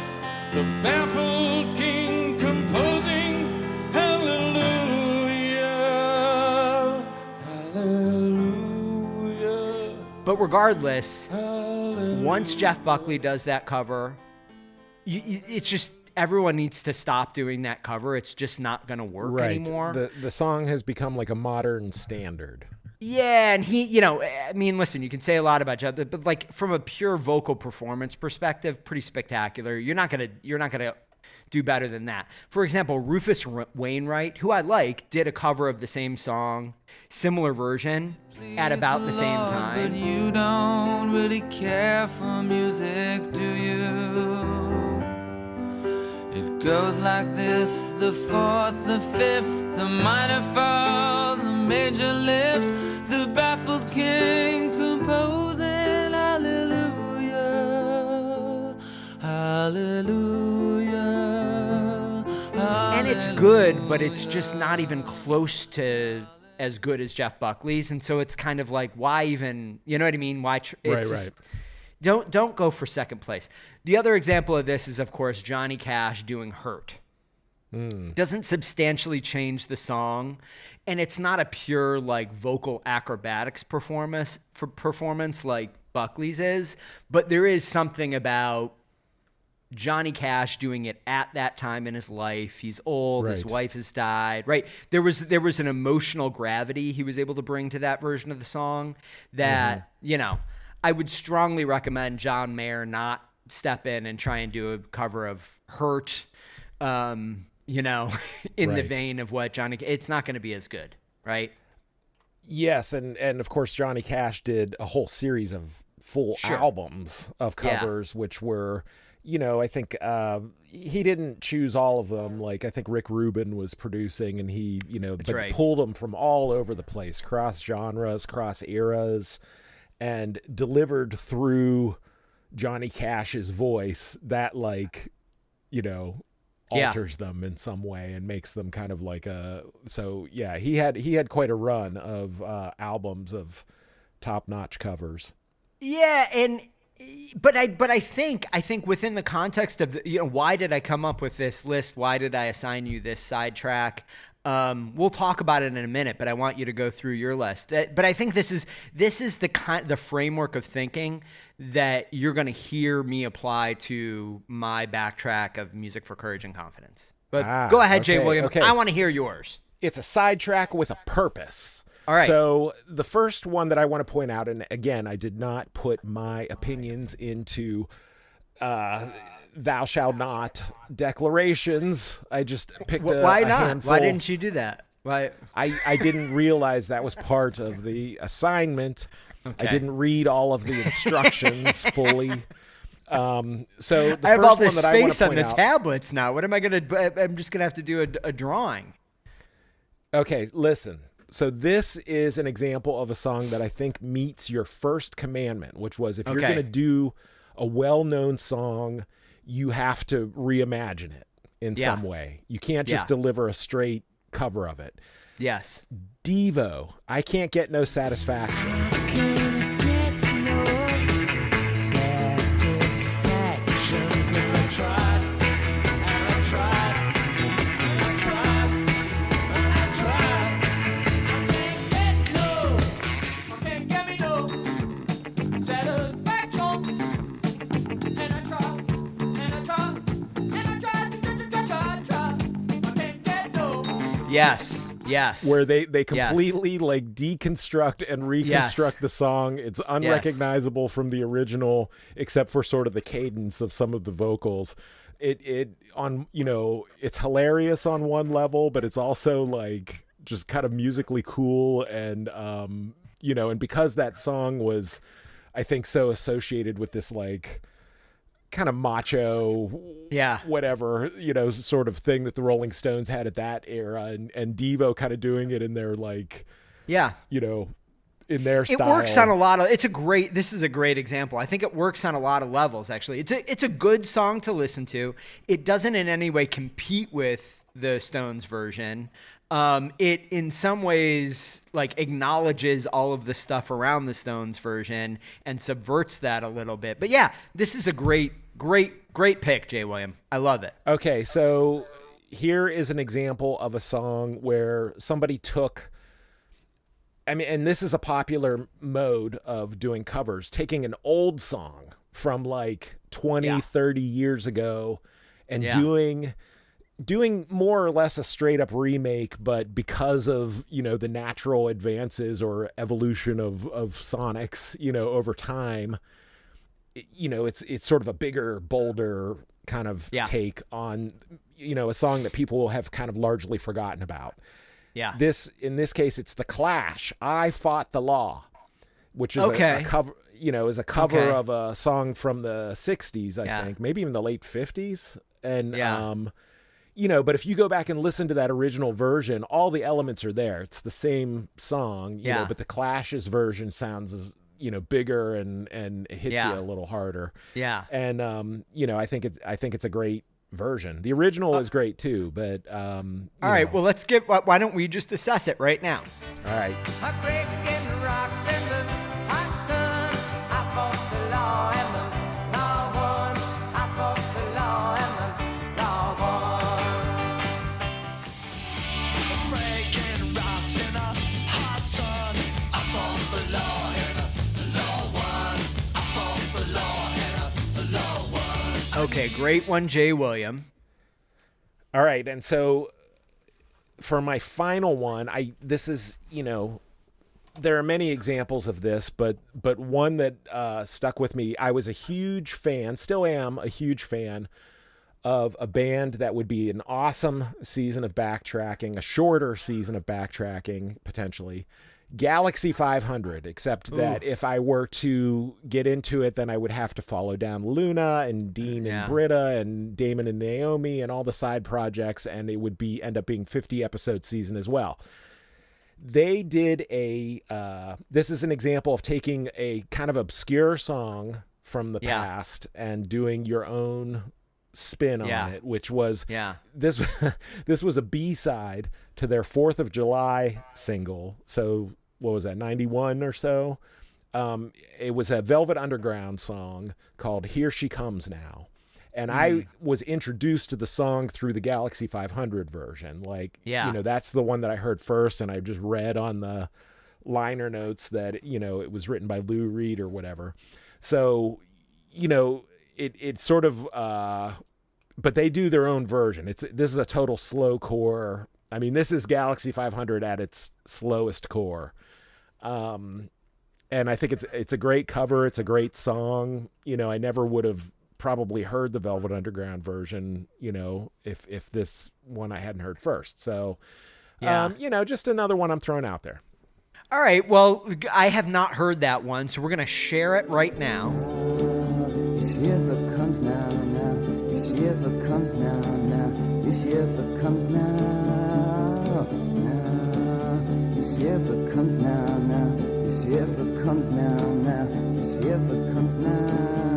the baffled king composing hallelujah. But regardless, once Jeff Buckley does that cover, it's just everyone needs to stop doing that cover. It's just not going to work anymore. The song has become like a modern standard. Yeah, and he, I mean, listen, you can say a lot about Jeff, but like from a pure vocal performance perspective, pretty spectacular. You're not gonna do better than that. For example, Rufus Wainwright, who I like, did a cover of the same song, similar version, at about the same time. But you don't really care for music, do you? It goes like this: the fourth, the fifth, the minor fall, the major lift, the baffled king composing hallelujah, hallelujah, hallelujah. And it's good, but it's just not even close to as good as Jeff Buckley's. And so it's kind of like, why even, you know what I mean? Why? Right. Don't go for second place. The other example of this is, of course, Johnny Cash doing Hurt. Doesn't substantially change the song, and it's not a pure like vocal acrobatics performance like Buckley's is, but there is something about Johnny Cash doing it at that time in his life. He's old, his wife has died, right? There was an emotional gravity he was able to bring to that version of the song that, I would strongly recommend John Mayer not step in and try and do a cover of Hurt, in the vein of what it's not going to be as good, right? Yes, and of course Johnny Cash did a whole series of full albums of covers, which were, I think he didn't choose all of them. Like I think Rick Rubin was producing, and he, pulled them from all over the place, cross genres, cross eras, and delivered through Johnny Cash's voice that alters them in some way and makes them kind of like he had quite a run of albums of top-notch covers. Yeah, but I think within the context of why did I come up with this list? Why did I assign you this sidetrack? We'll talk about it in a minute, but I want you to go through your list. But I think this is the framework of thinking that you're going to hear me apply to my backtrack of Music for Courage and Confidence. But go ahead, Jay William. Okay. I want to hear yours. It's a sidetrack with a purpose. All right. So the first one that I want to point out, and again, I did not put my opinions into thou shalt not declarations. I just picked Why not? handful. Why didn't you do that? Why? I didn't realize that was part of the assignment. Okay. I didn't read all of the instructions fully. So I have all this space on the tablets now. What am I going to? I'm just going to have to do a drawing. Okay, listen. So this is an example of a song that I think meets your first commandment, which was if you're going to do a well-known song, you have to reimagine it in some way. You can't just deliver a straight cover of it. Yes. Devo, I Can't Get No Satisfaction. Yes. Yes. Where they completely like deconstruct and reconstruct the song. It's unrecognizable from the original, except for sort of the cadence of some of the vocals. It's hilarious on one level, but it's also like just kind of musically cool. And, and because that song was, I think, so associated with this like kind of macho, whatever, sort of thing that the Rolling Stones had at that era, and Devo kind of doing it in their like, in their style. It works on a lot of. This is a great example. I think it works on a lot of levels. Actually, it's a good song to listen to. It doesn't in any way compete with the Stones version. It in some ways like acknowledges all of the stuff around the Stones version and subverts that a little bit. But yeah, this is a great pick, Jay William. I love it. Okay, so here is an example of a song where somebody took I mean, and this is a popular mode of doing covers, taking an old song from like 20, 30 years ago and doing more or less a straight up remake, but because of, the natural advances or evolution of sonics, over time, it's sort of a bigger, bolder kind of take on, a song that people have kind of largely forgotten about. Yeah. In this case, it's The Clash, I Fought the Law, which is a cover, is a cover of a song from the 60s, I think, maybe even the late 50s. And, but if you go back and listen to that original version, all the elements are there. It's the same song, but the Clash's version sounds bigger and it hits you a little harder. Yeah. And, I think it's a great version. The original is great too, but all right, well, why don't we just assess it right now? All right. Okay, great one, Jay William. All right, and so for my final one, this is, there are many examples of this, but one that stuck with me, I was a huge fan, still am a huge fan of a band that would be an awesome season of backtracking, a shorter season of backtracking, potentially. Galaxy 500, except that if I were to get into it, then I would have to follow down Luna and Dean and Britta and Damon and Naomi and all the side projects, and it would end up being 50 episode season as well. They did this is an example of taking a kind of obscure song from the past and doing your own spin on it, which was this was a B-side to their 4th of July single. So what was that, 91 or so? It was a Velvet Underground song called Here She Comes Now. And I was introduced to the song through the Galaxy 500 version. That's the one that I heard first, and I just read on the liner notes that, it was written by Lou Reed or whatever. So, it sort of, but they do their own version. This is a total slow core. I mean, this is Galaxy 500 at its slowest core. And I think it's a great cover. It's a great song. I never would have probably heard the Velvet Underground version, if this one I hadn't heard first. So, just another one I'm throwing out there. All right. Well, I have not heard that one, so we're going to share it right now. Shiver comes now, now. Your shiver comes now, now. Your shiver comes now, now. Your shiver comes now, now. Your shiver comes now, now. Your shiver comes now.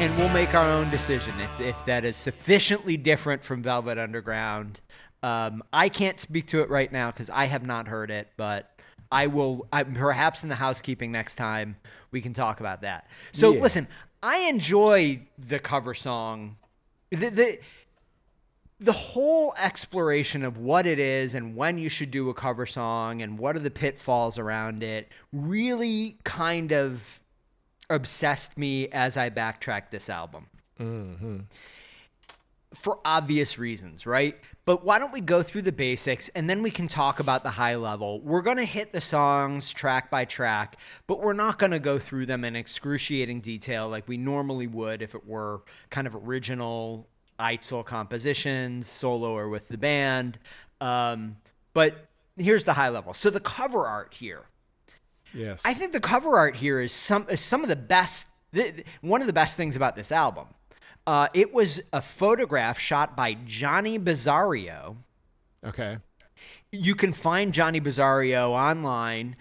And we'll make our own decision if that is sufficiently different from Velvet Underground. I can't speak to it right now because I have not heard it, but I will. Perhaps in the housekeeping next time we can talk about that. So listen, I enjoy the cover song. The whole exploration of what it is and when you should do a cover song and what are the pitfalls around it really kind of obsessed me as I backtracked this album. Mm-hmm. For obvious reasons, right? But why don't we go through the basics and then we can talk about the high level. We're going to hit the songs track by track, but we're not going to go through them in excruciating detail like we normally would if it were kind of original Eitzel compositions, solo or with the band. But here's the high level. So the cover art here. Yes. I think the cover art here is some of the best, one of the best things about this album. It was a photograph shot by Johnny Bizarrio. Okay. You can find Johnny Bizarrio online.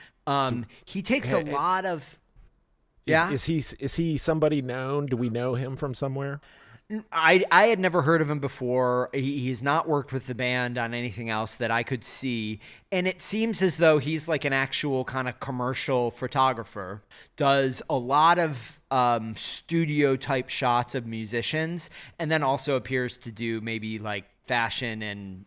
He takes a lot of... Is he somebody known? Do we know him from somewhere? I had never heard of him before. He's not worked with the band on anything else that I could see. And it seems as though he's like an actual kind of commercial photographer, does a lot of studio type shots of musicians, and then also appears to do maybe like fashion and,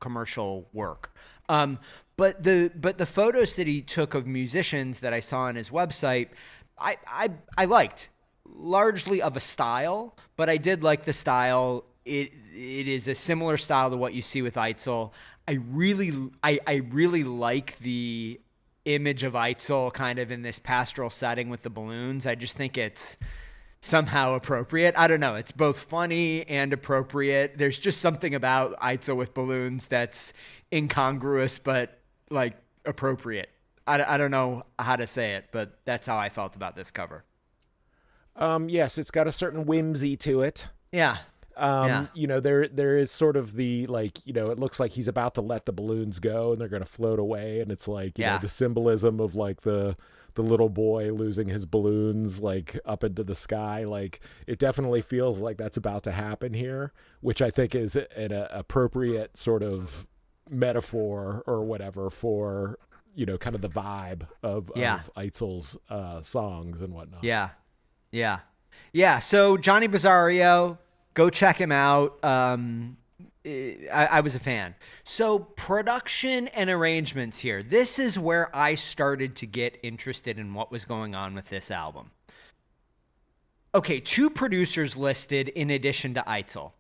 commercial work. But the photos that he took of musicians that I saw on his website, I liked. Largely of a style, but I did like the style. It is a similar style to what you see with Eitzel. I really like the image of Eitzel kind of in this pastoral setting with the balloons. I just think it's somehow appropriate. I don't know. It's both funny and appropriate. There's just something about Eitzel with balloons that's incongruous, but like appropriate. I don't know how to say it, but that's how I felt about this cover. Yes, it's got a certain whimsy to it. Yeah. There is sort of the it looks like he's about to let the balloons go and they're going to float away. And it's like, the symbolism of like the little boy losing his balloons, like up into the sky. Like it definitely feels like that's about to happen here, which I think is an appropriate sort of metaphor or whatever for, kind of the vibe of Eitzel's songs and whatnot. Yeah. So Johnny Bizarro, go check him out. I was a fan. So production and arrangements here. This is where I started to get interested in what was going on with this album. Okay, 2 producers listed in addition to Eitzel.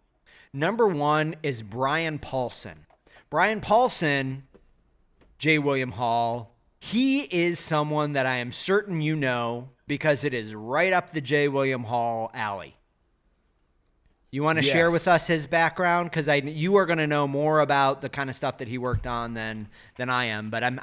Number 1 is Brian Paulson. Brian Paulson, J. William Hall, he is someone that I am certain you know, because it is right up the J. William Hall alley. You want to share with us his background? Because you are going to know more about the kind of stuff that he worked on than I am. But I'm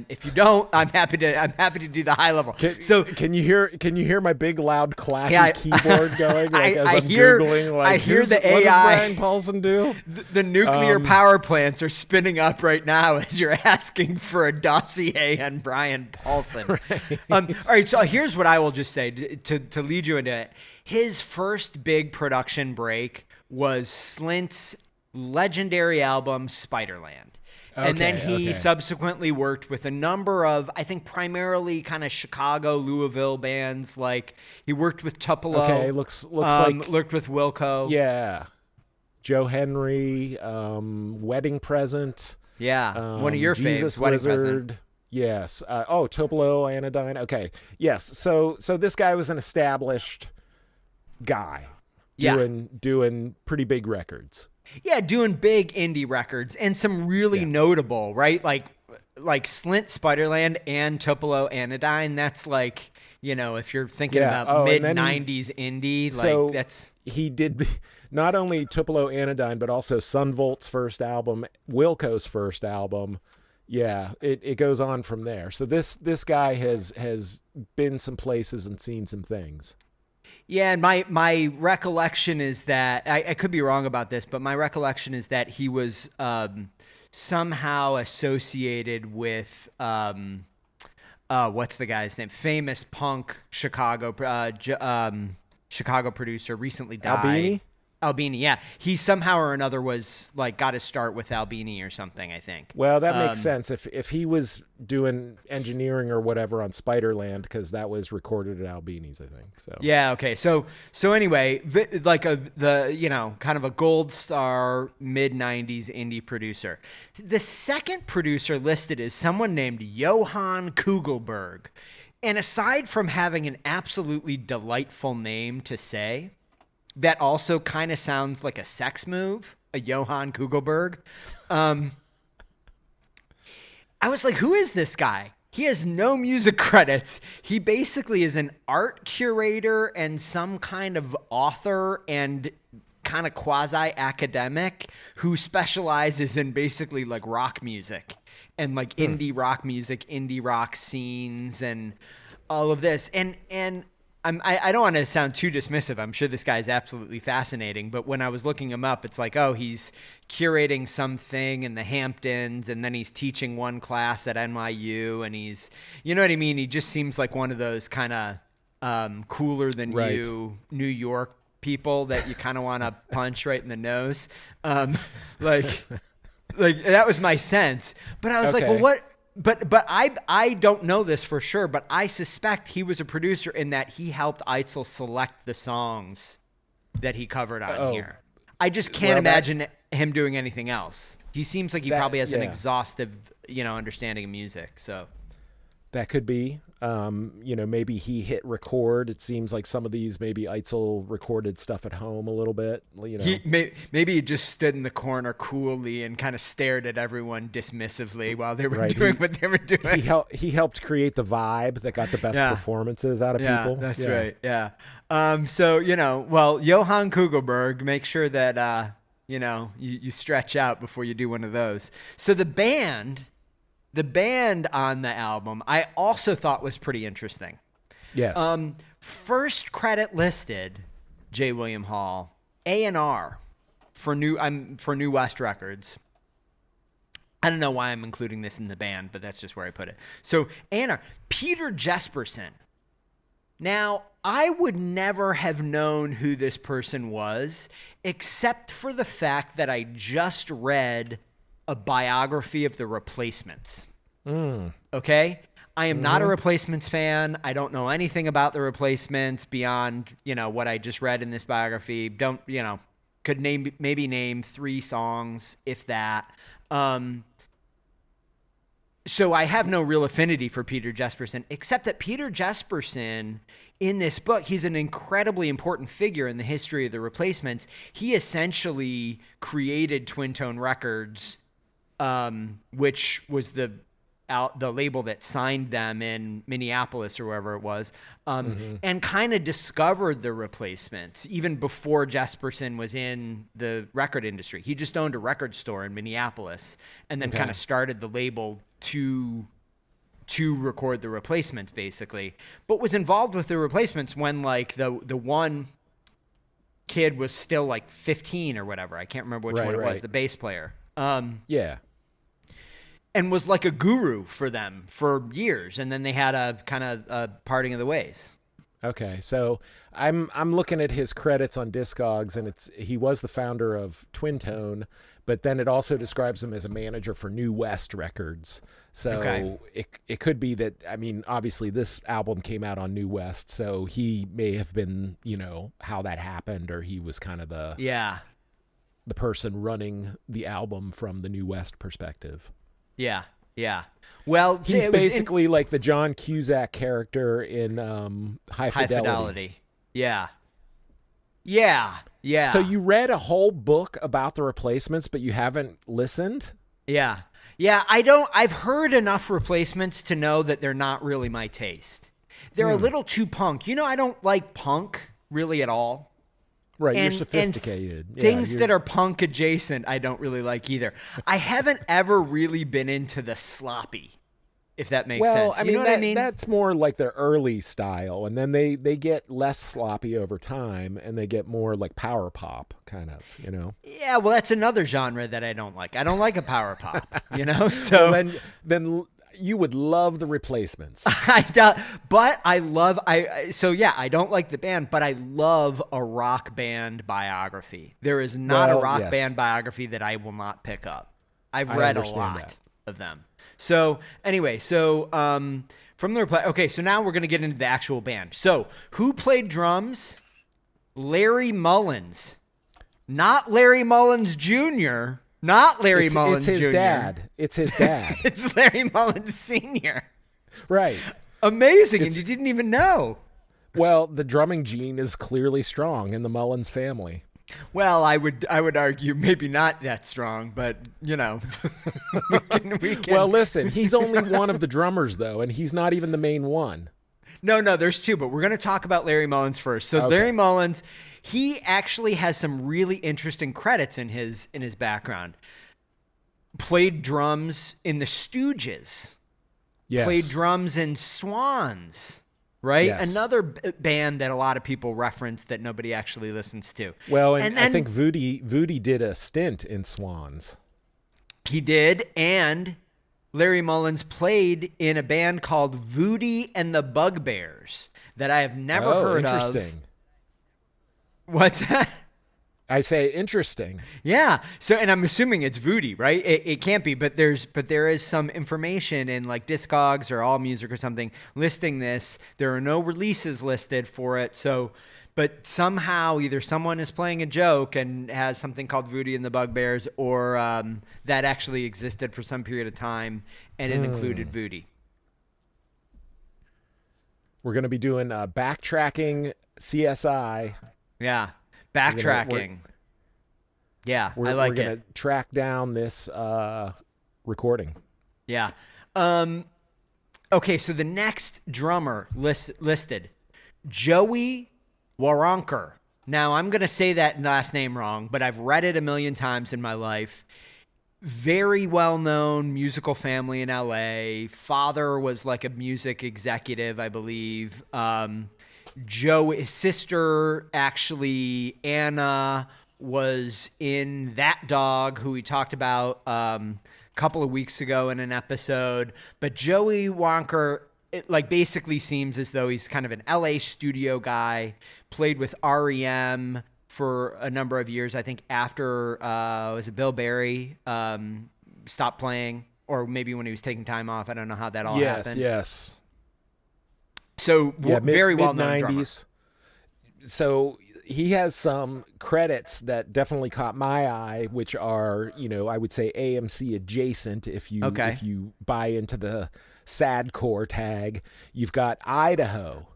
if you don't, I'm happy to do the high level. Can you hear my big loud clacky keyboard going as I'm Googling? Like, I hear the AI. What did Brian Paulson do? The nuclear power plants are spinning up right now as you're asking for a dossier on Brian Paulson. Right. All right, so here's what I will just say to lead you into it. His first big production break was Slint's legendary album Spiderland. And then he subsequently worked with a number of, I think, primarily kind of Chicago, Louisville bands. Like he worked with Tupelo. Okay, looks like worked with Wilco. Yeah, Joe Henry, Wedding Present. Yeah, one of your Jesus faves, Wedding Lizard. Present. Yes. Tupelo, Anodyne. Okay. Yes. So this guy was an established guy doing pretty big records. Yeah, doing big indie records and some really notable, right? Like Slint, Spiderland, and Tupelo Anodyne. That's like, if you're thinking about mid-90s indie, so like that's... He did not only Tupelo Anodyne, but also Sunvolt's first album, Wilco's first album. Yeah, it goes on from there. So this guy has been some places and seen some things. Yeah, and my recollection is that I could be wrong about this, but my recollection is that he was somehow associated with what's the guy's name? Famous punk Chicago producer, recently died. Albini, yeah. He somehow or another was like got his start with Albini or something, I think. Well, that makes sense. If he was doing engineering or whatever on Spiderland, because that was recorded at Albini's, I think. So yeah, okay. So anyway, kind of a gold star mid-90s indie producer. The second producer listed is someone named Johan Kugelberg. And aside from having an absolutely delightful name to say, that also kind of sounds like a sex move, a Johan Kugelberg. I was like, who is this guy? He has no music credits. He basically is an art curator and some kind of author and kind of quasi-academic who specializes in basically like rock music and like indie rock music, indie rock scenes and all of this. And I don't want to sound too dismissive. I'm sure this guy is absolutely fascinating. But when I was looking him up, it's like, oh, he's curating something in the Hamptons, and then he's teaching one class at NYU, and he's, you know what I mean? He just seems like one of those kind of cooler than you New York people that you kind of want to punch right in the nose. Like that was my sense. But I was like, well, what? But I don't know this for sure, but I suspect he was a producer in that he helped Eitzel select the songs that he covered on here. I just can't imagine him doing anything else. He seems like he probably has an exhaustive, understanding of music. So that could be, maybe he hit record. It seems like some of these, maybe Eitzel recorded stuff at home a little bit. Maybe he just stood in the corner coolly and kind of stared at everyone dismissively while they were doing what they were doing. He helped create the vibe that got the best performances out of people. That's right. Yeah. So, Johan Kugelberg, make sure that, you stretch out before you do one of those. So the band on the album, I also thought was pretty interesting. Yes. First credit listed, J. William Hall, A&R for New West Records. I don't know why I'm including this in the band, but that's just where I put it. So A&R, Peter Jesperson. Now, I would never have known who this person was, except for the fact that I just read a biography of the Replacements. Okay? I am not a Replacements fan. I don't know anything about the Replacements beyond, what I just read in this biography. Could maybe name 3 songs, if that. So I have no real affinity for Peter Jesperson, except that Peter Jesperson, in this book, he's an incredibly important figure in the history of the Replacements. He essentially created Twin Tone Records, which was the label that signed them in Minneapolis or wherever it was, and kind of discovered the Replacements even before Jesperson was in the record industry. He just owned a record store in Minneapolis and then kind of started the label to record the Replacements, basically, but was involved with the Replacements when like the one kid was still like 15 or whatever. I can't remember which one it was, the bass player. And was like a guru for them for years. And then they had a kind of a parting of the ways. Okay. So I'm looking at his credits on Discogs, and he was the founder of Twin Tone, but then it also describes him as a manager for New West Records. So it could be that, obviously this album came out on New West, so he may have been, how that happened, or he was kind of the person running the album from the New West perspective. Yeah. Well, he's basically like the John Cusack character in High Fidelity. Yeah. So you read a whole book about the Replacements, but you haven't listened? Yeah. I've heard enough Replacements to know that they're not really my taste. They're a little too punk. I don't like punk really at all. Right, you're sophisticated. And things that are punk adjacent, I don't really like either. I haven't ever really been into the sloppy, if that makes sense. You know what I mean? That's more like their early style, and then they get less sloppy over time, and they get more like power pop, kind of, Yeah, well, that's another genre that I don't like. I don't like a power pop, So well, then you would love the Replacements. I don't like the band, but I love a rock band biography. There is not a rock band biography that I will not pick up. I've read a lot of them. So anyway, from the okay, so now we're going to get into the actual band. So who played drums? Larry Mullins. Not Larry Mullins Jr., Not Larry Mullins Jr. It's his dad. It's his dad. It's Larry Mullins Sr. Right. Amazing, and you didn't even know. Well, the drumming gene is clearly strong in the Mullins family. Well, I would argue maybe not that strong, but we can. Well, listen, he's only one of the drummers though, and he's not even the main one. No, there's 2, but we're going to talk about Larry Mullins first. So Larry Mullins, he actually has some really interesting credits in his background. Played drums in the Stooges. Yes. Played drums in Swans. Right? Yes. Another band that a lot of people reference that nobody actually listens to. Well, and I think Voodie did a stint in Swans. He did, and Larry Mullins played in a band called Voodie and the Bugbears that I have never heard of. What's that? I say interesting. Yeah. So, and I'm assuming it's Voodoo, right? It can't be, but there is some information in like Discogs or All Music or something listing this. There are no releases listed for it. So, but somehow either someone is playing a joke and has something called Voodoo and the Bugbears, or that actually existed for some period of time and it included Voodoo. We're going to be doing backtracking CSI. Yeah. Backtracking. I like we're it. We're going to track down this recording. Yeah. Okay, so the next drummer listed, Joey Waronker. Now, I'm going to say that last name wrong, but I've read it a million times in my life. Very well-known musical family in LA. Father was like a music executive, I believe. His sister, actually, Anna, was in That Dog, who we talked about a couple of weeks ago in an episode. But Joey Wonker, it like basically seems as though he's kind of an LA studio guy, played with REM for a number of years. I think after, was it Bill Berry stopped playing, or maybe when he was taking time off. I don't know how that all happened. Yes. So very well-known drummer. So he has some credits that definitely caught my eye, which are, I would say AMC adjacent. If you buy into the sadcore tag, you've got Idaho.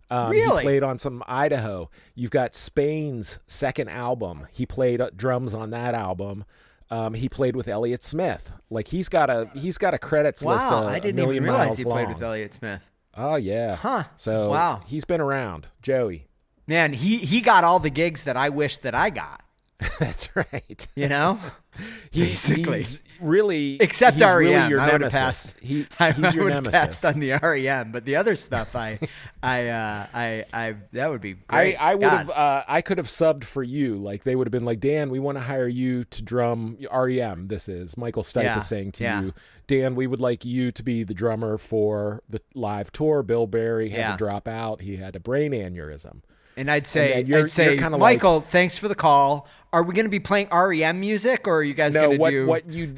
Really? He played on some Idaho. You've got Spain's second album. He played drums on that album. He played with Elliott Smith. Like he's got a credits list. Wow, I didn't even realize he played long. with Elliott Smith. Oh yeah. Huh. So wow, he's been around, Joey. Man, he got all the gigs that I wish that I got. That's right. Basically, he's really except he's REM. Really your I would have nemesis. passed. He's I your would have nemesis. passed on the REM, but the other stuff, I that would be great. I would have. I could have subbed for you. Like they would have been like, Dan, we want to hire you to drum REM. This is Michael Stipe is saying to you, Dan, we would like you to be the drummer for the live tour. Bill Berry had to drop out. He had a brain aneurysm. And I'd say, you're kind of Michael, thanks for the call. Are we going to be playing REM music, or are you guys going to do? What you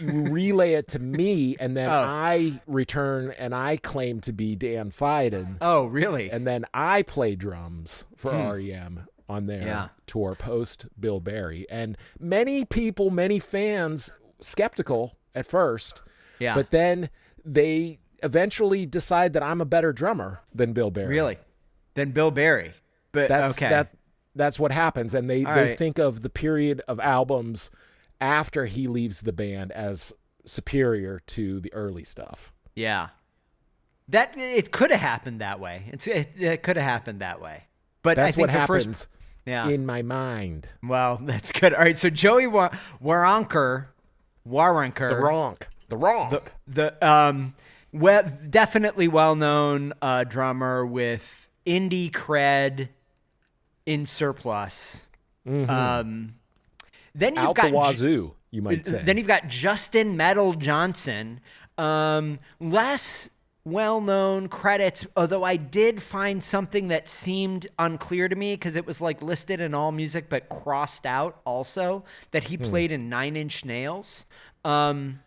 relay it to me, and then I return and I claim to be Dan Fiden. Oh, really? And then I play drums for REM on their tour post Bill Berry. And many people, many fans, skeptical at first, but then they eventually decide that I'm a better drummer than Bill Berry. Really? Than Bill Berry? But that's what happens, and they think of the period of albums after he leaves the band as superior to the early stuff. Yeah, that it could have happened that way. It could have happened that way, but that's I think what happens. In my mind. Well, that's good. All right, so Joey Waronker, the Ronk, definitely well-known drummer with indie cred in surplus. Mm-hmm. Then you've out got the wazoo, you might say. Then you've got Justin Metal Johnson. Less well-known credits, although I did find something that seemed unclear to me because it was like listed in All Music but crossed out also, that he played in Nine Inch Nails. Okay,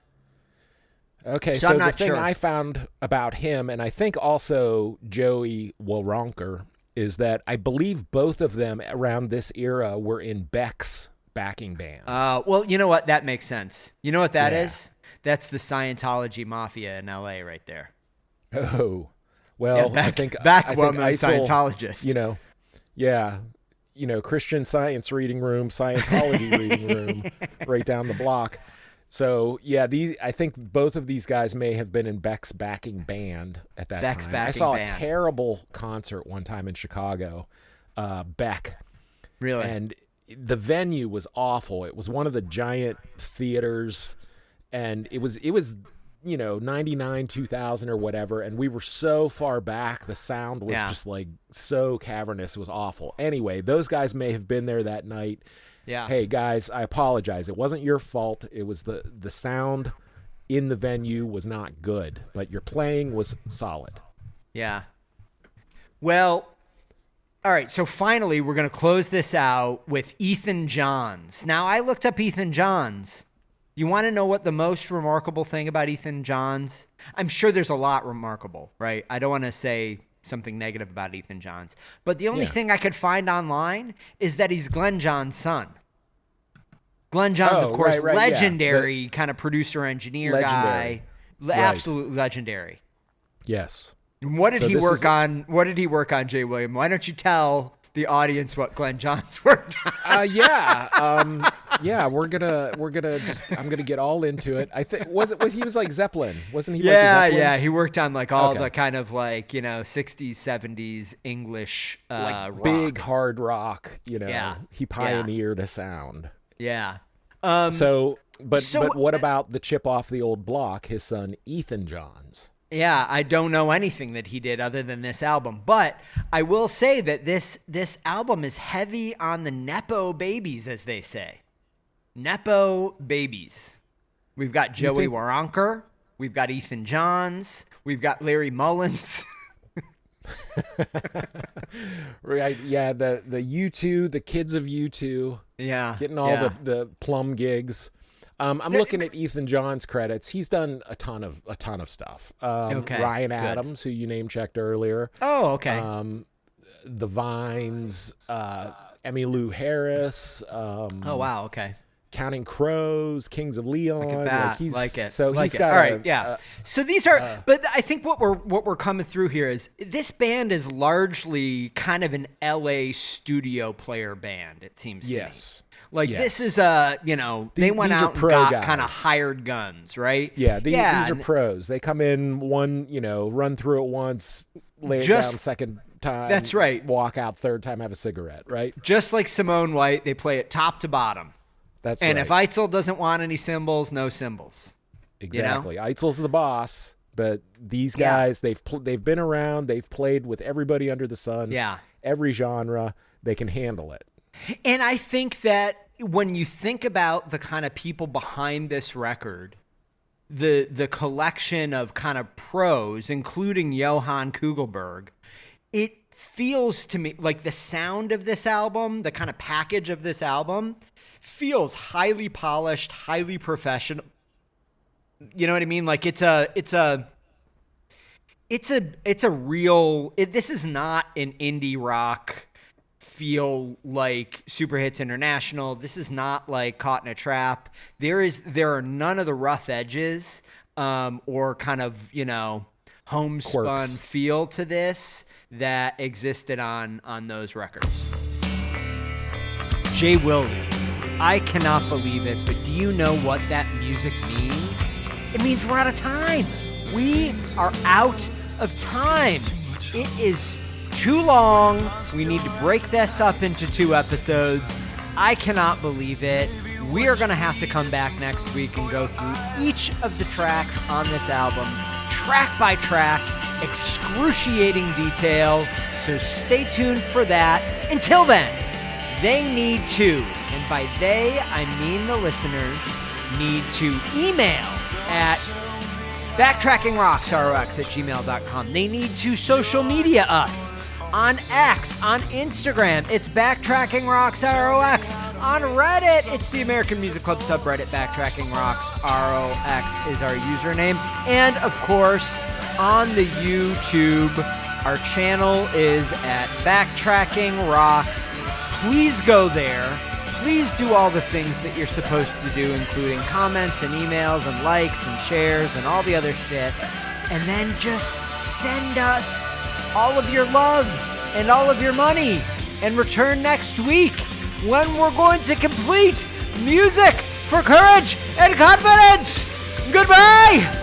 so the thing I found about him, and I think also Joey Waronker, is that I believe both of them around this era were in Beck's backing band. Well, you know what? That makes sense. You know what that is? That's the Scientology mafia in LA right there. Oh, well, I think well-known Scientologist. Christian Science reading room, Scientology reading room, right down the block. So I think both of these guys may have been in Beck's backing band at that time. I saw a terrible concert one time in Chicago, Beck. Really? And the venue was awful. It was one of the giant theaters, and it was 99, 2000 or whatever, and we were so far back. The sound was just like so cavernous. It was awful. Anyway, those guys may have been there that night. Yeah. Hey guys, I apologize. It wasn't your fault. It was the sound in the venue was not good, but your playing was solid. Yeah. Well, All right, so finally, we're going to close this out with Ethan Johns. Now, I looked up Ethan Johns. You want to know what the most remarkable thing about Ethan Johns? I'm sure there's a lot remarkable, right? I don't want to say something negative about Ethan Johns. But the only thing I could find online is that he's Glenn Johns' son. Glenn Johns, of course, legendary kind of producer-engineer guy. Absolutely legendary. Yes. What did he work on? What did he work on, Jay William? Why don't you tell the audience what Glenn Johns worked on? We're gonna just. I'm gonna get all into it. I think he was like Zeppelin, wasn't he? Yeah. He worked on like all the kind of like 60s, 70s English like rock. Big hard rock. He pioneered a sound. Yeah. But what about the chip off the old block? His son Ethan Johns. Yeah, I don't know anything that he did other than this album. But I will say that this album is heavy on the Nepo babies, as they say. Nepo babies. We've got Joey Waronker. We've got Ethan Johns. We've got Larry Mullins. Right, yeah, the U2, the kids of U2. Yeah. Getting all the plum gigs. I'm looking at Ethan Johns' credits. He's done a ton of stuff. Ryan Adams, who you name checked earlier. Oh, okay. The Vines, Emmylou Harris. Oh, wow. Okay. Counting Crows, Kings of Leon. Look at that. Like it. So he's got. All right. Yeah. So these are. But I think what we're coming through here is this band is largely kind of an LA studio player band. It seems to me. Like this is they went out and got kind of hired guns, right? Yeah, these are pros. They come in run through it once, lay it down second time. That's right. Walk out third time, have a cigarette, right? Just like Simone White, they play it top to bottom. That's and right. If Eitzel doesn't want any cymbals, no cymbals. Exactly. Eitzel's the boss, but these guys they've been around. They've played with everybody under the sun. Yeah. Every genre, they can handle it. And I think that when you think about the kind of people behind this record, the collection of kind of pros, including Johan Kugelberg, it feels to me like the sound of this album, the kind of package of this album, feels highly polished, highly professional. You know what I mean? Like it's a real. This is not an indie rock feel like Super Hits International. This is not like Caught in a Trap. There are none of the rough edges or kind of homespun quirks feel to this that existed on those records. Jay William, I cannot believe it, but do you know what that music means? It means we're out of time. We are out of time. It is too long. We need to break this up into 2 episodes. I cannot believe it. We are going to have to come back next week and go through each of the tracks on this album, track by track, excruciating detail. So stay tuned for that. Until then, they need to, and by they, I mean the listeners, need to email at backtrackingrocksrox@gmail.com. They need to social media us on X, on Instagram. It's Backtracking Rocks ROX. On Reddit, it's the American Music Club subreddit. Backtracking Rocks ROX is our username. And of course, on the YouTube, our channel is at Backtracking Rocks. Please go there. Please do all the things that you're supposed to do, including comments and emails and likes and shares and all the other shit. And then just send us all of your love and all of your money and return next week when we're going to complete Music for Courage and Confidence. Goodbye!